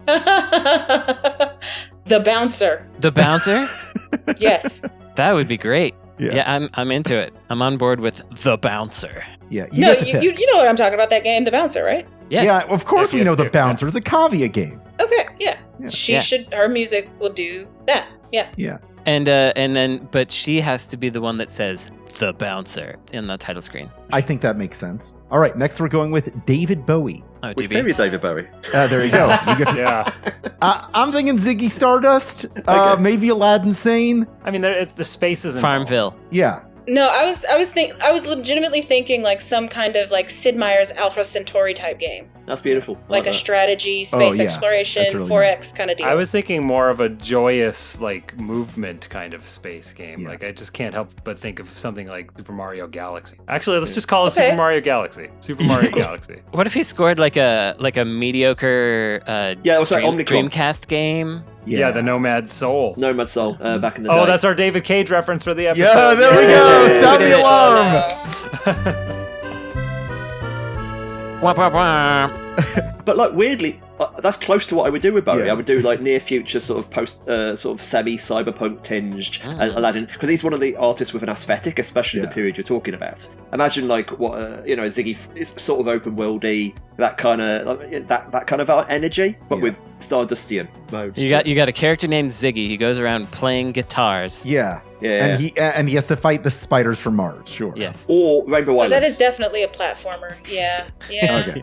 S4: The Bouncer.
S3: The Bouncer?
S4: Yes.
S3: That would be great.
S2: Yeah.
S3: Yeah, I'm into it. I'm on board with The Bouncer.
S2: Yeah,
S4: You know what I'm talking about, that game, The Bouncer, right?
S3: Yes.
S2: Yeah, of course we know The
S1: PS2,
S2: Bouncer is a Kavia game.
S4: Okay, yeah.
S2: Yeah.
S4: Her music will do that. Yeah.
S2: Yeah.
S3: But she has to be the one that says The Bouncer in the title screen.
S2: I think that makes sense. All right, next we're going with David Bowie.
S3: Oh,
S5: Which
S3: DB.
S5: maybe David Bowie.
S2: There you go. You get to-
S1: Yeah.
S2: I'm thinking Ziggy Stardust, maybe Aladdin Sane.
S1: I mean, the space is involved.
S3: Farmville.
S2: Yeah.
S4: No, I was legitimately thinking like some kind of like Sid Meier's Alpha Centauri type game.
S5: That's beautiful. I
S4: Like a
S5: that.
S4: strategy, space
S2: yeah.
S4: exploration,
S2: That's really
S4: 4X
S2: nice.
S4: kind of deal.
S1: I was thinking more of a joyous, like, movement kind of space game.
S2: Yeah.
S1: Like, I just can't help but think of something like Super Mario Galaxy. Actually, let's just call it Super Mario Galaxy. Super Mario Galaxy.
S3: What if he scored like a mediocre
S5: it was like Omnicron.
S3: Dreamcast game?
S1: Yeah, the Nomad Soul.
S5: Nomad Soul back in the day.
S1: Oh, that's our David Cage reference for the episode.
S2: Yeah, there we go. Sound the alarm.
S3: Wah, wah, wah.
S5: But like weirdly, that's close to what I would do with Bowie.
S2: Yeah.
S5: I would do like near future sort of post, sort of semi cyberpunk tinged Aladdin, because he's one of the artists with an aesthetic, especially the period you're talking about. Imagine like what Ziggy is sort of open worldy, that kind of energy, but with Stardustian modes.
S3: You got a character named Ziggy. He goes around playing guitars.
S2: Yeah.
S5: Yeah.
S2: And he has to fight the spiders from Mars, sure.
S3: Yes.
S5: Or Rainbow Islands.
S4: That is definitely a platformer. Yeah.
S2: Okay.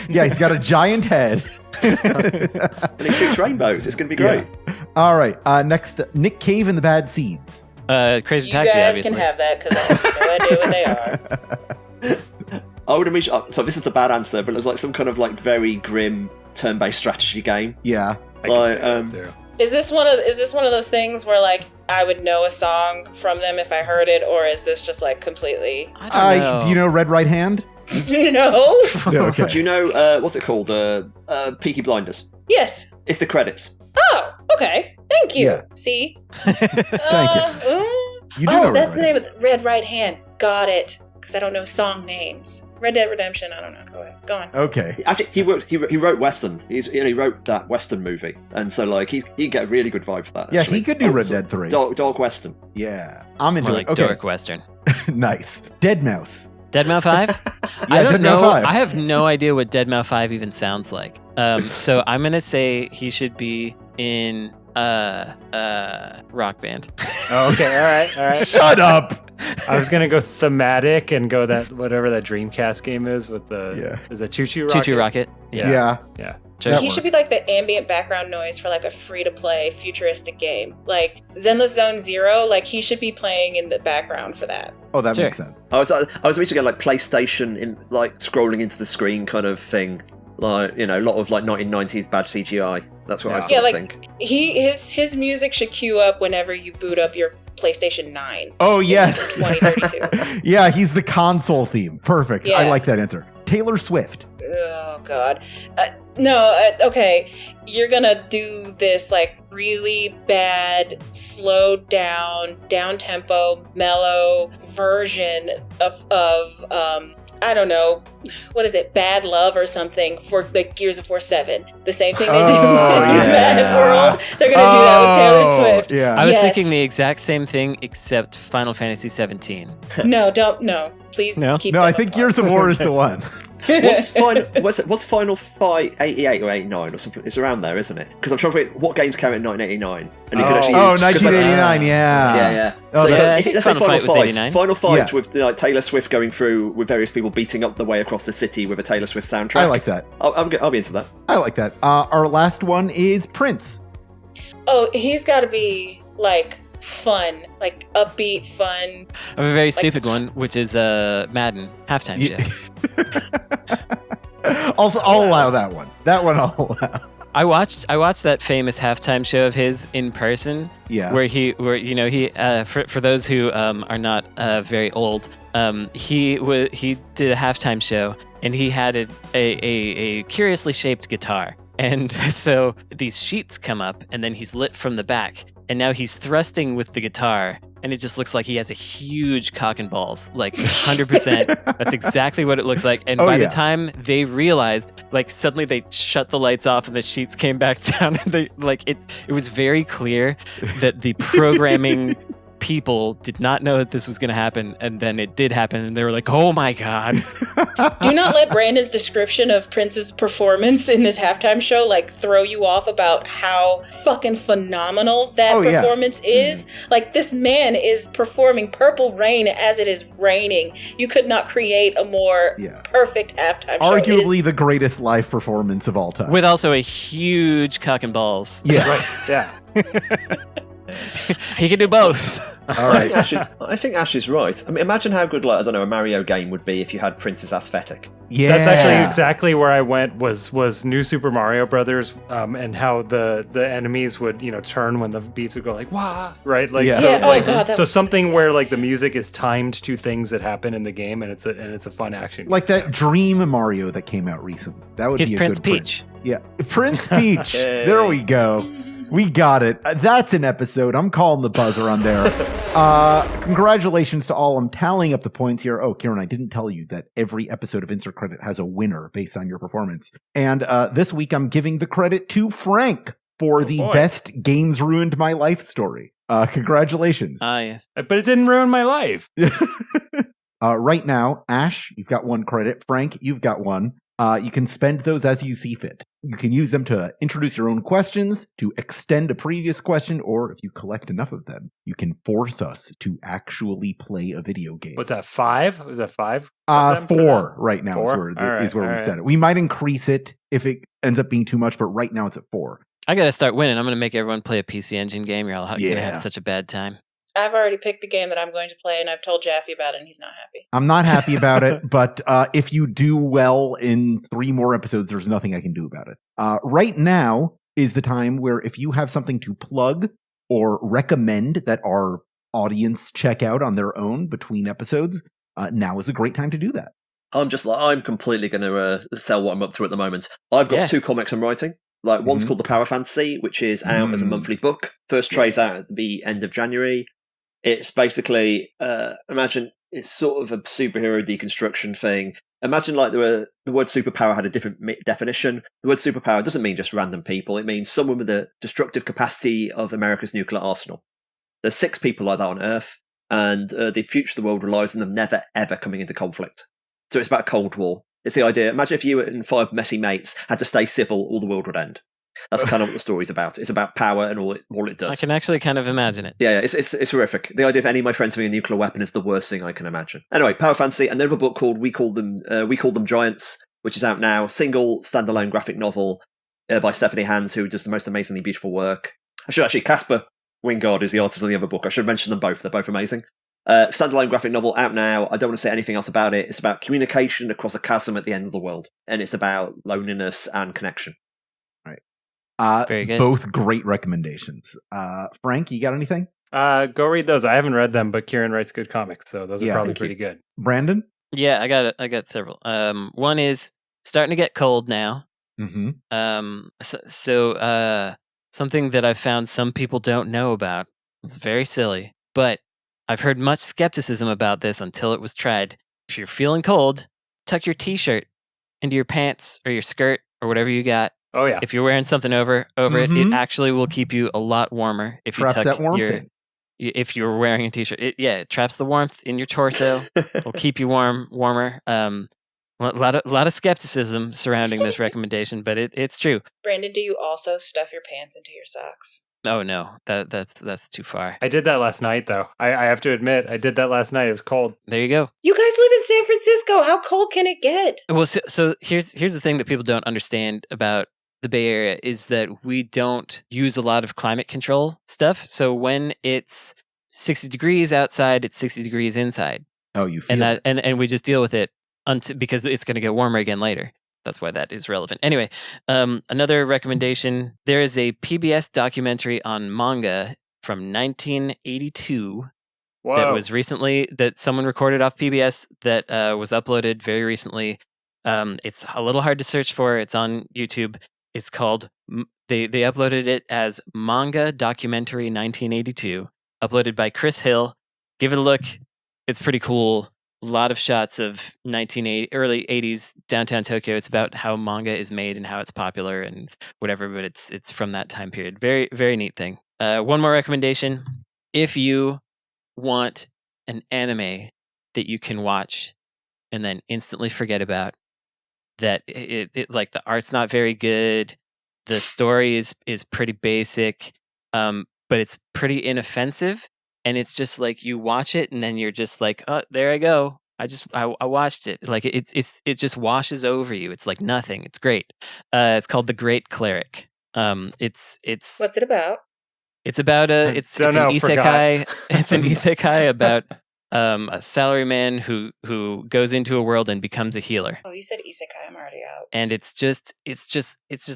S2: Yeah, he's got a giant head.
S5: And he shoots rainbows. It's going to be great.
S2: Yeah. All right. Next, Nick Cave and the Bad Seeds.
S3: Crazy
S4: You
S3: Taxi,
S4: guys
S3: obviously.
S4: can have that because I have no idea what they are.
S5: I would imagine. So this is the bad answer, but it's like some kind of like very grim turn-based strategy game.
S2: Yeah.
S1: I can see that too.
S4: Is this one of those things where like I would know a song from them if I heard it, or is this just like completely?
S3: I don't know.
S2: Do you know Red Right Hand?
S4: No.
S2: Okay.
S5: Do you know what's it called? Peaky Blinders.
S4: Yes.
S5: It's the credits.
S4: Oh, okay. Thank you.
S2: Yeah.
S4: See?
S2: Thank you. You do know Red
S4: that's
S2: Right
S4: the name of Red Right Hand. Got it. Because I don't know song names. Red Dead Redemption. I don't know. Go ahead. Go on.
S2: Okay.
S5: Actually, he wrote westerns. He wrote that western movie, and so like he'd get a really good vibe for that.
S2: Yeah,
S5: actually.
S2: he could do Red Dead 3.
S5: Dark western.
S2: Yeah. I'm into
S3: More
S2: it.
S3: like
S2: Okay.
S3: Dork Western.
S2: Nice. Deadmau5.
S3: Deadmau5? I don't
S2: Deadmau5.
S3: know. I have no idea what Deadmau5 even sounds like. So I'm gonna say he should be in Rock Band.
S1: Oh, okay, all right.
S2: Shut up.
S1: I was gonna go thematic and go that whatever that Dreamcast game is with the is that Choo Choo Rocket?
S3: Choo Choo Rocket.
S2: Yeah.
S3: Sure.
S4: He should be like the ambient background noise for like a free-to-play futuristic game. Like Zenless Zone Zero, like he should be playing in the background for that.
S2: Oh, that
S3: Sure.
S2: makes sense.
S5: I was imagining like PlayStation in like scrolling into the screen kind of thing. Like, a lot of like 1990s bad CGI. That's what I sort of think.
S4: His music should queue up whenever you boot up your PlayStation 9.
S2: Oh, yes.
S4: 2032.
S2: Yeah, he's the console theme. Perfect.
S4: Yeah.
S2: I like that answer. Taylor Swift.
S4: oh god. Okay. You're gonna do this like really bad, slowed down tempo, mellow version of I don't know, what is it, Bad Love or something for like Gears of War 7. The same thing they do in Mad World. They're going to do that with Taylor Swift.
S2: Yeah.
S3: I was thinking the exact same thing except Final Fantasy 17.
S4: No, please keep
S2: No, I think Gears of War is the one.
S5: What's Final Fight 88 or 89 or something? It's around there, isn't it? Because I'm trying to think what games came out in 1989. And you could actually
S2: 1989,
S5: yeah.
S2: Oh,
S5: So let's say
S3: Final Fight was 89.
S5: Final Fight with like Taylor Swift going through with various people beating up the way across the city with a Taylor Swift soundtrack.
S2: I like that.
S5: I'll be into that.
S2: I like that. Our last one is Prince.
S4: Oh, he's got to be like fun, like upbeat, fun.
S3: I have a very stupid one, which is Madden halftime show.
S2: I'll allow that one. That one I'll allow.
S3: I watched that famous halftime show of his in person.
S2: Yeah.
S3: Where he for those who are not very old, he did a halftime show and he had a curiously shaped guitar. And so these sheets come up and then he's lit from the back. And now he's thrusting with the guitar, and it just looks like he has a huge cock and balls, like 100%. That's exactly what it looks like. And by the time they realized, like suddenly they shut the lights off and the sheets came back down. And it was very clear that the programming people did not know that this was going to happen, and then it did happen, and they were like, "Oh my god!"
S4: Do not let Brandon's description of Prince's performance in this halftime show like throw you off about how fucking phenomenal that performance is. Like, this man is performing Purple Rain as it is raining. You could not create a more perfect halftime show.
S2: Arguably the greatest live performance of all time,
S3: with also a huge cock and balls.
S2: Yeah,
S1: right. Yeah.
S3: He can do both.
S2: All right.
S5: I think Ash is right. I mean, imagine how good, like, I don't know, a Mario game would be if you had Prince's aesthetic.
S2: Yeah,
S1: that's actually exactly where I went. Was New Super Mario Brothers, and how the enemies would turn when the beats would go like wah, right? Like so something where like the music is timed to things that happen in the game, and it's a fun action.
S2: Like that Dream Mario that came out recently. That would be a
S3: Prince
S2: good
S3: Peach.
S2: Prince. Yeah, Prince Peach. There we go. We got it. That's an episode. I'm calling the buzzer on there. Congratulations to all. I'm tallying up the points here. Oh, Kieron, I didn't tell you that every episode of Insert Credit has a winner based on your performance. And this week, I'm giving the credit to Frank for the best Games Ruined My Life story. Congratulations.
S3: Yes.
S1: But it didn't ruin my life.
S2: Right now, Ash, you've got one credit. Frank, you've got one. You can spend those as you see fit. You can use them to introduce your own questions, to extend a previous question, or if you collect enough of them, you can force us to actually play a video game.
S1: What's that, 5? Is that 5?
S2: 4 right now is where we set it. We might increase it if it ends up being too much, but right now it's at 4.
S3: I gotta start winning. I'm gonna make everyone play a PC Engine game. You're all gonna have such a bad time.
S4: I've already picked the game that I'm going to play, and I've told Jaffe about it, and he's not happy.
S2: I'm not happy about it, but if you do well in 3 more episodes, there's nothing I can do about it. Right now is the time where if you have something to plug or recommend that our audience check out on their own between episodes, now is a great time to do that.
S5: I'm completely going to sell what I'm up to at the moment. I've got 2 comics I'm writing. Like, one's called The Power Fantasy, which is out as a monthly book. First trade's out at the end of January. It's basically, imagine it's sort of a superhero deconstruction thing. Imagine like the word superpower had a different definition. The word superpower doesn't mean just random people. It means someone with the destructive capacity of America's nuclear arsenal. There's 6 people like that on Earth, and the future of the world relies on them never, ever coming into conflict. So it's about Cold War. It's the idea. Imagine if you and 5 messy mates had to stay civil, all the world would end. That's kind of what the story's about. It's about power and all it does.
S3: I can actually kind of imagine it.
S5: Yeah, it's horrific. The idea of any of my friends having a nuclear weapon is the worst thing I can imagine. Anyway, Power Fantasy, and then a book called We Call Them Giants, which is out now. Single standalone graphic novel by Stephanie Hans, who does the most amazingly beautiful work. I should actually, Casper Wingard is the artist of the other book. I should mention them both. They're both amazing. Standalone graphic novel out now. I don't want to say anything else about it. It's about communication across a chasm at the end of the world, and it's about loneliness and connection.
S3: Very good.
S2: Both great recommendations. Frank, you got anything?
S1: Go read those. I haven't read them, but Kieron writes good comics, so those are probably pretty good.
S2: Brandon?
S3: Yeah, I got several. One is starting to get cold now.
S2: Mm-hmm.
S3: So something that I've found some people don't know about. It's very silly, but I've heard much skepticism about this until it was tried. If you're feeling cold, tuck your t-shirt into your pants or your skirt or whatever you got.
S1: Oh yeah.
S3: If you're wearing something over it, it actually will keep you a lot warmer. If
S2: Traps
S3: you tuck
S2: that warmth in.
S3: If you're wearing a t-shirt, it traps the warmth in your torso. It'll keep you warmer. A lot of skepticism surrounding this recommendation, but it's true.
S4: Brandon, do you also stuff your pants into your socks?
S3: Oh no, that's too far.
S1: I did that last night, though. I have to admit, I did that last night. It was cold.
S3: There you go.
S4: You guys live in San Francisco. How cold can it get?
S3: Well, so here's the thing that people don't understand about the Bay Area is that we don't use a lot of climate control stuff. So when it's 60 degrees outside, it's 60 degrees inside.
S2: Oh, you feel it.
S3: And we just deal with it because it's going to get warmer again later. That's why that is relevant. Anyway, another recommendation. There is a PBS documentary on manga from 1982 that someone recorded off PBS that was uploaded very recently. It's a little hard to search for. It's on YouTube. It's called, they uploaded it as Manga Documentary 1982, uploaded by Chris Hill. Give it a look. It's pretty cool. A lot of shots of early 80s downtown Tokyo. It's about how manga is made and how it's popular and whatever, but it's from that time period. Very, very neat thing. One more recommendation. If you want an anime that you can watch and then instantly forget about, that it like the art's not very good, the story is pretty basic, but it's pretty inoffensive, and it's just like you watch it and then you're just like, oh, there I go. I watched it. Like it just washes over you. It's like nothing. It's great. It's called The Great Cleric. It's
S4: What's it about?
S3: It's about an isekai. It's an isekai about a salaryman who goes into a world and becomes a healer.
S4: Oh, you said isekai. I'm already out.
S3: And it's just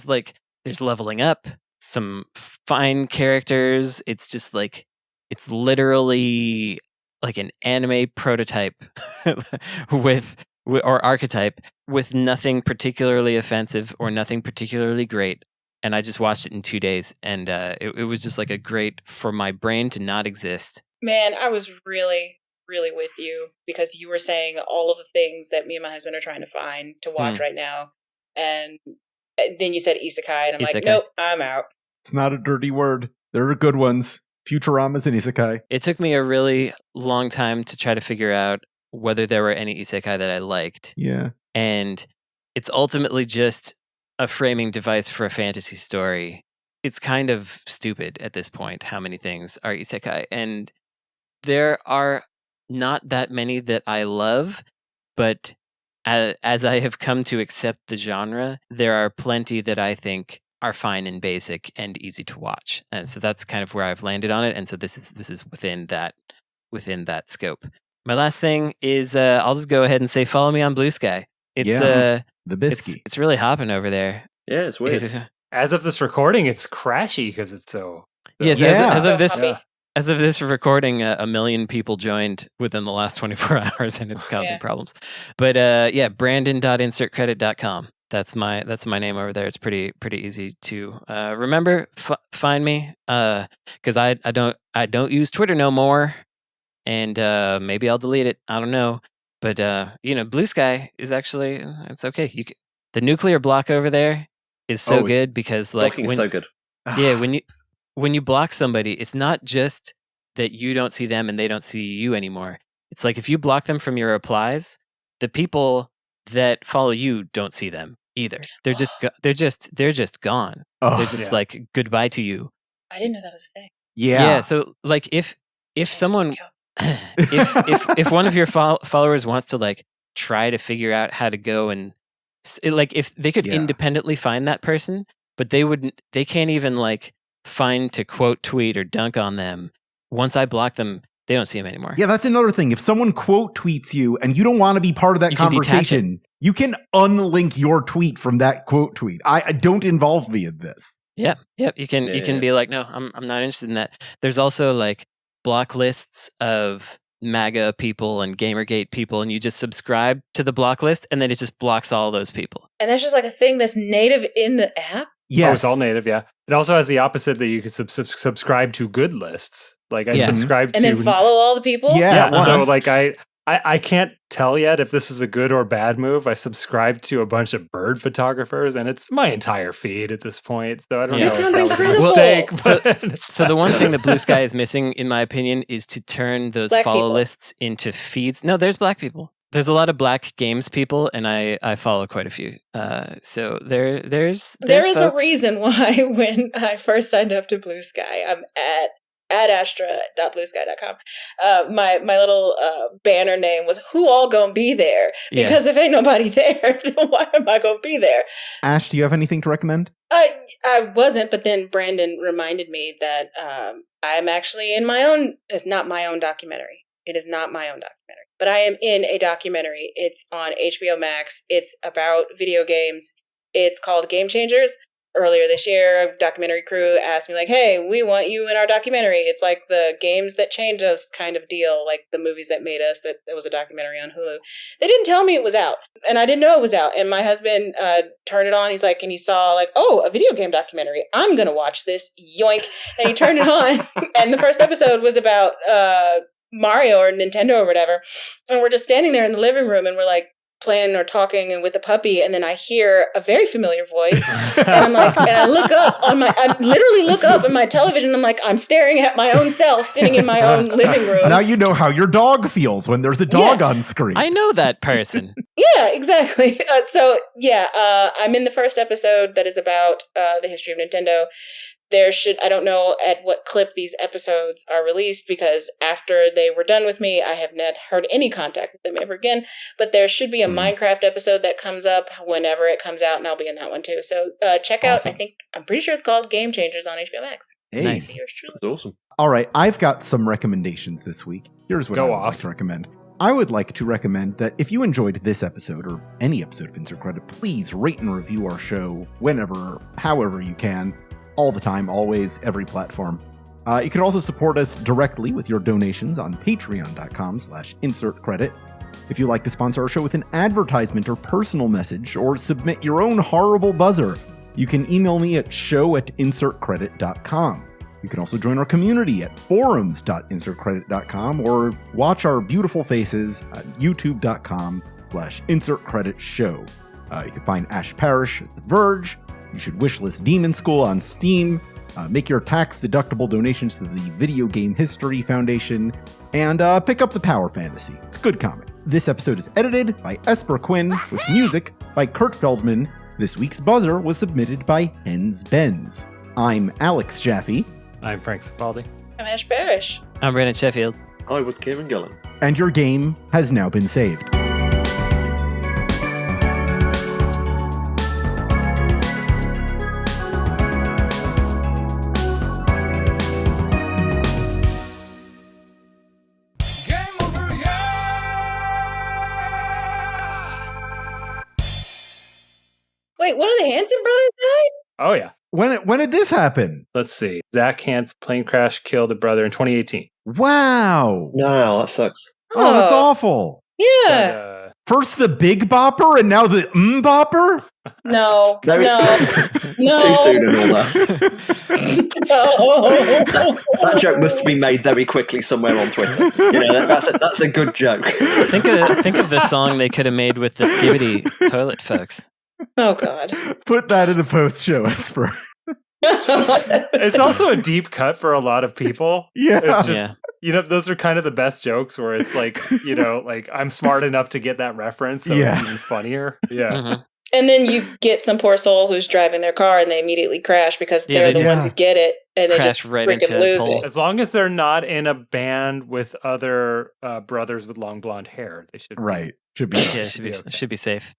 S3: like there's leveling up, some fine characters. It's just like it's literally like an anime prototype or archetype with nothing particularly offensive or nothing particularly great. And I just watched it in 2 days, and it was just like a great for my brain to not exist.
S4: Man, I was really with you because you were saying all of the things that me and my husband are trying to find to watch right now. And then you said isekai, and I'm like, nope, I'm out.
S2: It's not a dirty word. There are good ones. Futurama's an isekai.
S3: It took me a really long time to try to figure out whether there were any isekai that I liked.
S2: Yeah.
S3: And it's ultimately just a framing device for a fantasy story. It's kind of stupid at this point how many things are isekai. And there are not that many that I love, but as I have come to accept the genre, there are plenty that I think are fine and basic and easy to watch. And so that's kind of where I've landed on it. And so this is within that scope. My last thing is I'll just go ahead and say follow me on Blue Sky. It's
S2: the biscuit.
S3: It's really hopping over there.
S5: Yeah, it's weird.
S1: As of this recording, it's crashy because it's so.
S3: Yes,
S2: yeah.
S3: As of this recording, 1 million people joined within the last 24 hours, and it's causing problems. But Brandon.insertcredit.com. That's my name over there. It's pretty easy to remember. Find me because I don't use Twitter no more, and maybe I'll delete it. I don't know. But Blue Sky is actually it's okay. The nuclear block over there is so good because like
S5: when, so good.
S3: Yeah, when you block somebody, it's not just that you don't see them and they don't see you anymore. It's like if you block them from your replies, the people that follow you don't see them either. They're just gone. They're just like goodbye to you.
S4: I didn't know that was a thing.
S3: Yeah. So like if someone if one of your followers wants to like try to figure out how to go and like if they could independently find that person, but they can't even like find to quote tweet or dunk on them. Once I block them, they don't see them anymore.
S2: Yeah, that's another thing. If someone quote tweets you and you don't want to be part of that conversation, you can unlink your tweet from that quote tweet. I don't involve me in this.
S3: Yep. You can be like, no, I'm not interested in that. There's also like block lists of MAGA people and Gamergate people, and you just subscribe to the block list, and then it just blocks all those people.
S4: And that's just like a thing that's native in the app?
S2: Yes.
S1: Oh, it's all native, yeah. It also has the opposite that you can subscribe to good lists. Like I subscribe to...
S4: And then follow all the people?
S2: Yeah.
S1: So like I can't tell yet if this is a good or bad move. I subscribe to a bunch of bird photographers, and it's my entire feed at this point. So I don't know.
S4: That sounds
S1: if that
S4: incredible.
S1: was a mistake.
S3: So the one thing that Blue Sky is missing, in my opinion, is to turn those
S4: Black
S3: follow
S4: people.
S3: lists into feeds. No, there's black people. There's a lot of black games people, and I follow quite a few. So there is
S4: a
S3: folks.
S4: reason why when I first signed up to Blue Sky, I'm at astra.bluesky.com. My little banner name was "Who all gonna be there?" Because if ain't nobody there, then why am I gonna be there?
S2: Ash, do you have anything to recommend?
S4: I wasn't, but then Brandon reminded me that I'm actually in my own. It's not my own documentary. It is not my own documentary, but I am in a documentary. It's on HBO Max. It's about video games. It's called Game Changers. Earlier this year, a documentary crew asked me, like, hey, we want you in our documentary. It's like the games that changed us kind of deal, like the movies that made us. That was a documentary on Hulu. They didn't tell me it was out, and I didn't know it was out. And my husband turned it on. He's like, and he saw, like, oh, a video game documentary. I'm going to watch this. Yoink. And he turned it on. And the first episode was about Mario or Nintendo or whatever. And we're just standing there in the living room, and we're like, playing or talking and with a puppy, and then I hear a very familiar voice, and I'm like, and I literally look up in my television, and I'm like, I'm staring at my own self sitting in my own living room.
S2: Now you know how your dog feels when there's a dog on screen.
S3: I know that person.
S4: Yeah, exactly. I'm in the first episode that is about the history of Nintendo. I don't know at what clip these episodes are released, because after they were done with me, I have not heard any contact with them ever again. But there should be a Minecraft episode that comes up whenever it comes out, and I'll be in that one too. So check out, I'm pretty sure it's called Game Changers on HBO Max.
S2: Hey.
S3: Nice.
S4: Yours truly.
S5: That's awesome.
S2: All right, I've got some recommendations this week. Here's what I would like to recommend. I would like to recommend that if you enjoyed this episode or any episode of Insert Credit, please rate and review our show whenever, however you can. All the time, always, every platform. You can also support us directly with your donations on patreon.com/insertcredit. If you'd like to sponsor our show with an advertisement or personal message, or submit your own horrible buzzer, you can email me at show@insertcredit.com. You can also join our community at forums.insertcredit.com, or watch our beautiful faces at youtube.com/insertcreditshow. You can find Ash Parrish at The Verge. You should wishlist Demon School on Steam, make your tax-deductible donations to the Video Game History Foundation, and pick up The Power Fantasy. It's a good comic. This episode is edited by Esper Quinn, with music by Kurt Feldman. This week's buzzer was submitted by Hens Benz. I'm Alex Jaffe.
S1: I'm Frank Cifaldi.
S4: I'm Ash Parrish.
S3: I'm Brandon Sheffield.
S5: I was Kieron Gillen.
S2: And your game has now been saved.
S4: Wait, one of the Hanson brothers died?
S1: Oh, yeah.
S2: When did this happen?
S1: Let's see. Zach Hans plane crash killed a brother in 2018.
S2: Wow.
S5: No, that sucks.
S2: Oh, that's awful.
S4: Yeah.
S1: But,
S2: First the big bopper and now the bopper?
S4: No.
S5: Too soon and all that. That joke must have been made very quickly somewhere on Twitter. You know, that's a good joke.
S3: Think of the song they could have made with the Skibbity toilet folks.
S4: Oh, God.
S2: Put that in the post-show, Esper.
S1: it's also a deep cut for a lot of people.
S2: Yeah.
S1: It's just, those are kind of the best jokes where it's like, like I'm smart enough to get that reference, so it's even funnier. Yeah.
S3: Mm-hmm.
S4: And then you get some poor soul who's driving their car and they immediately crash because they're the ones who get it, and they just freaking lose it.
S1: As long as they're not in a band with other brothers with long blonde hair, they should.
S2: Right. Should be.
S3: Yeah, should be safe.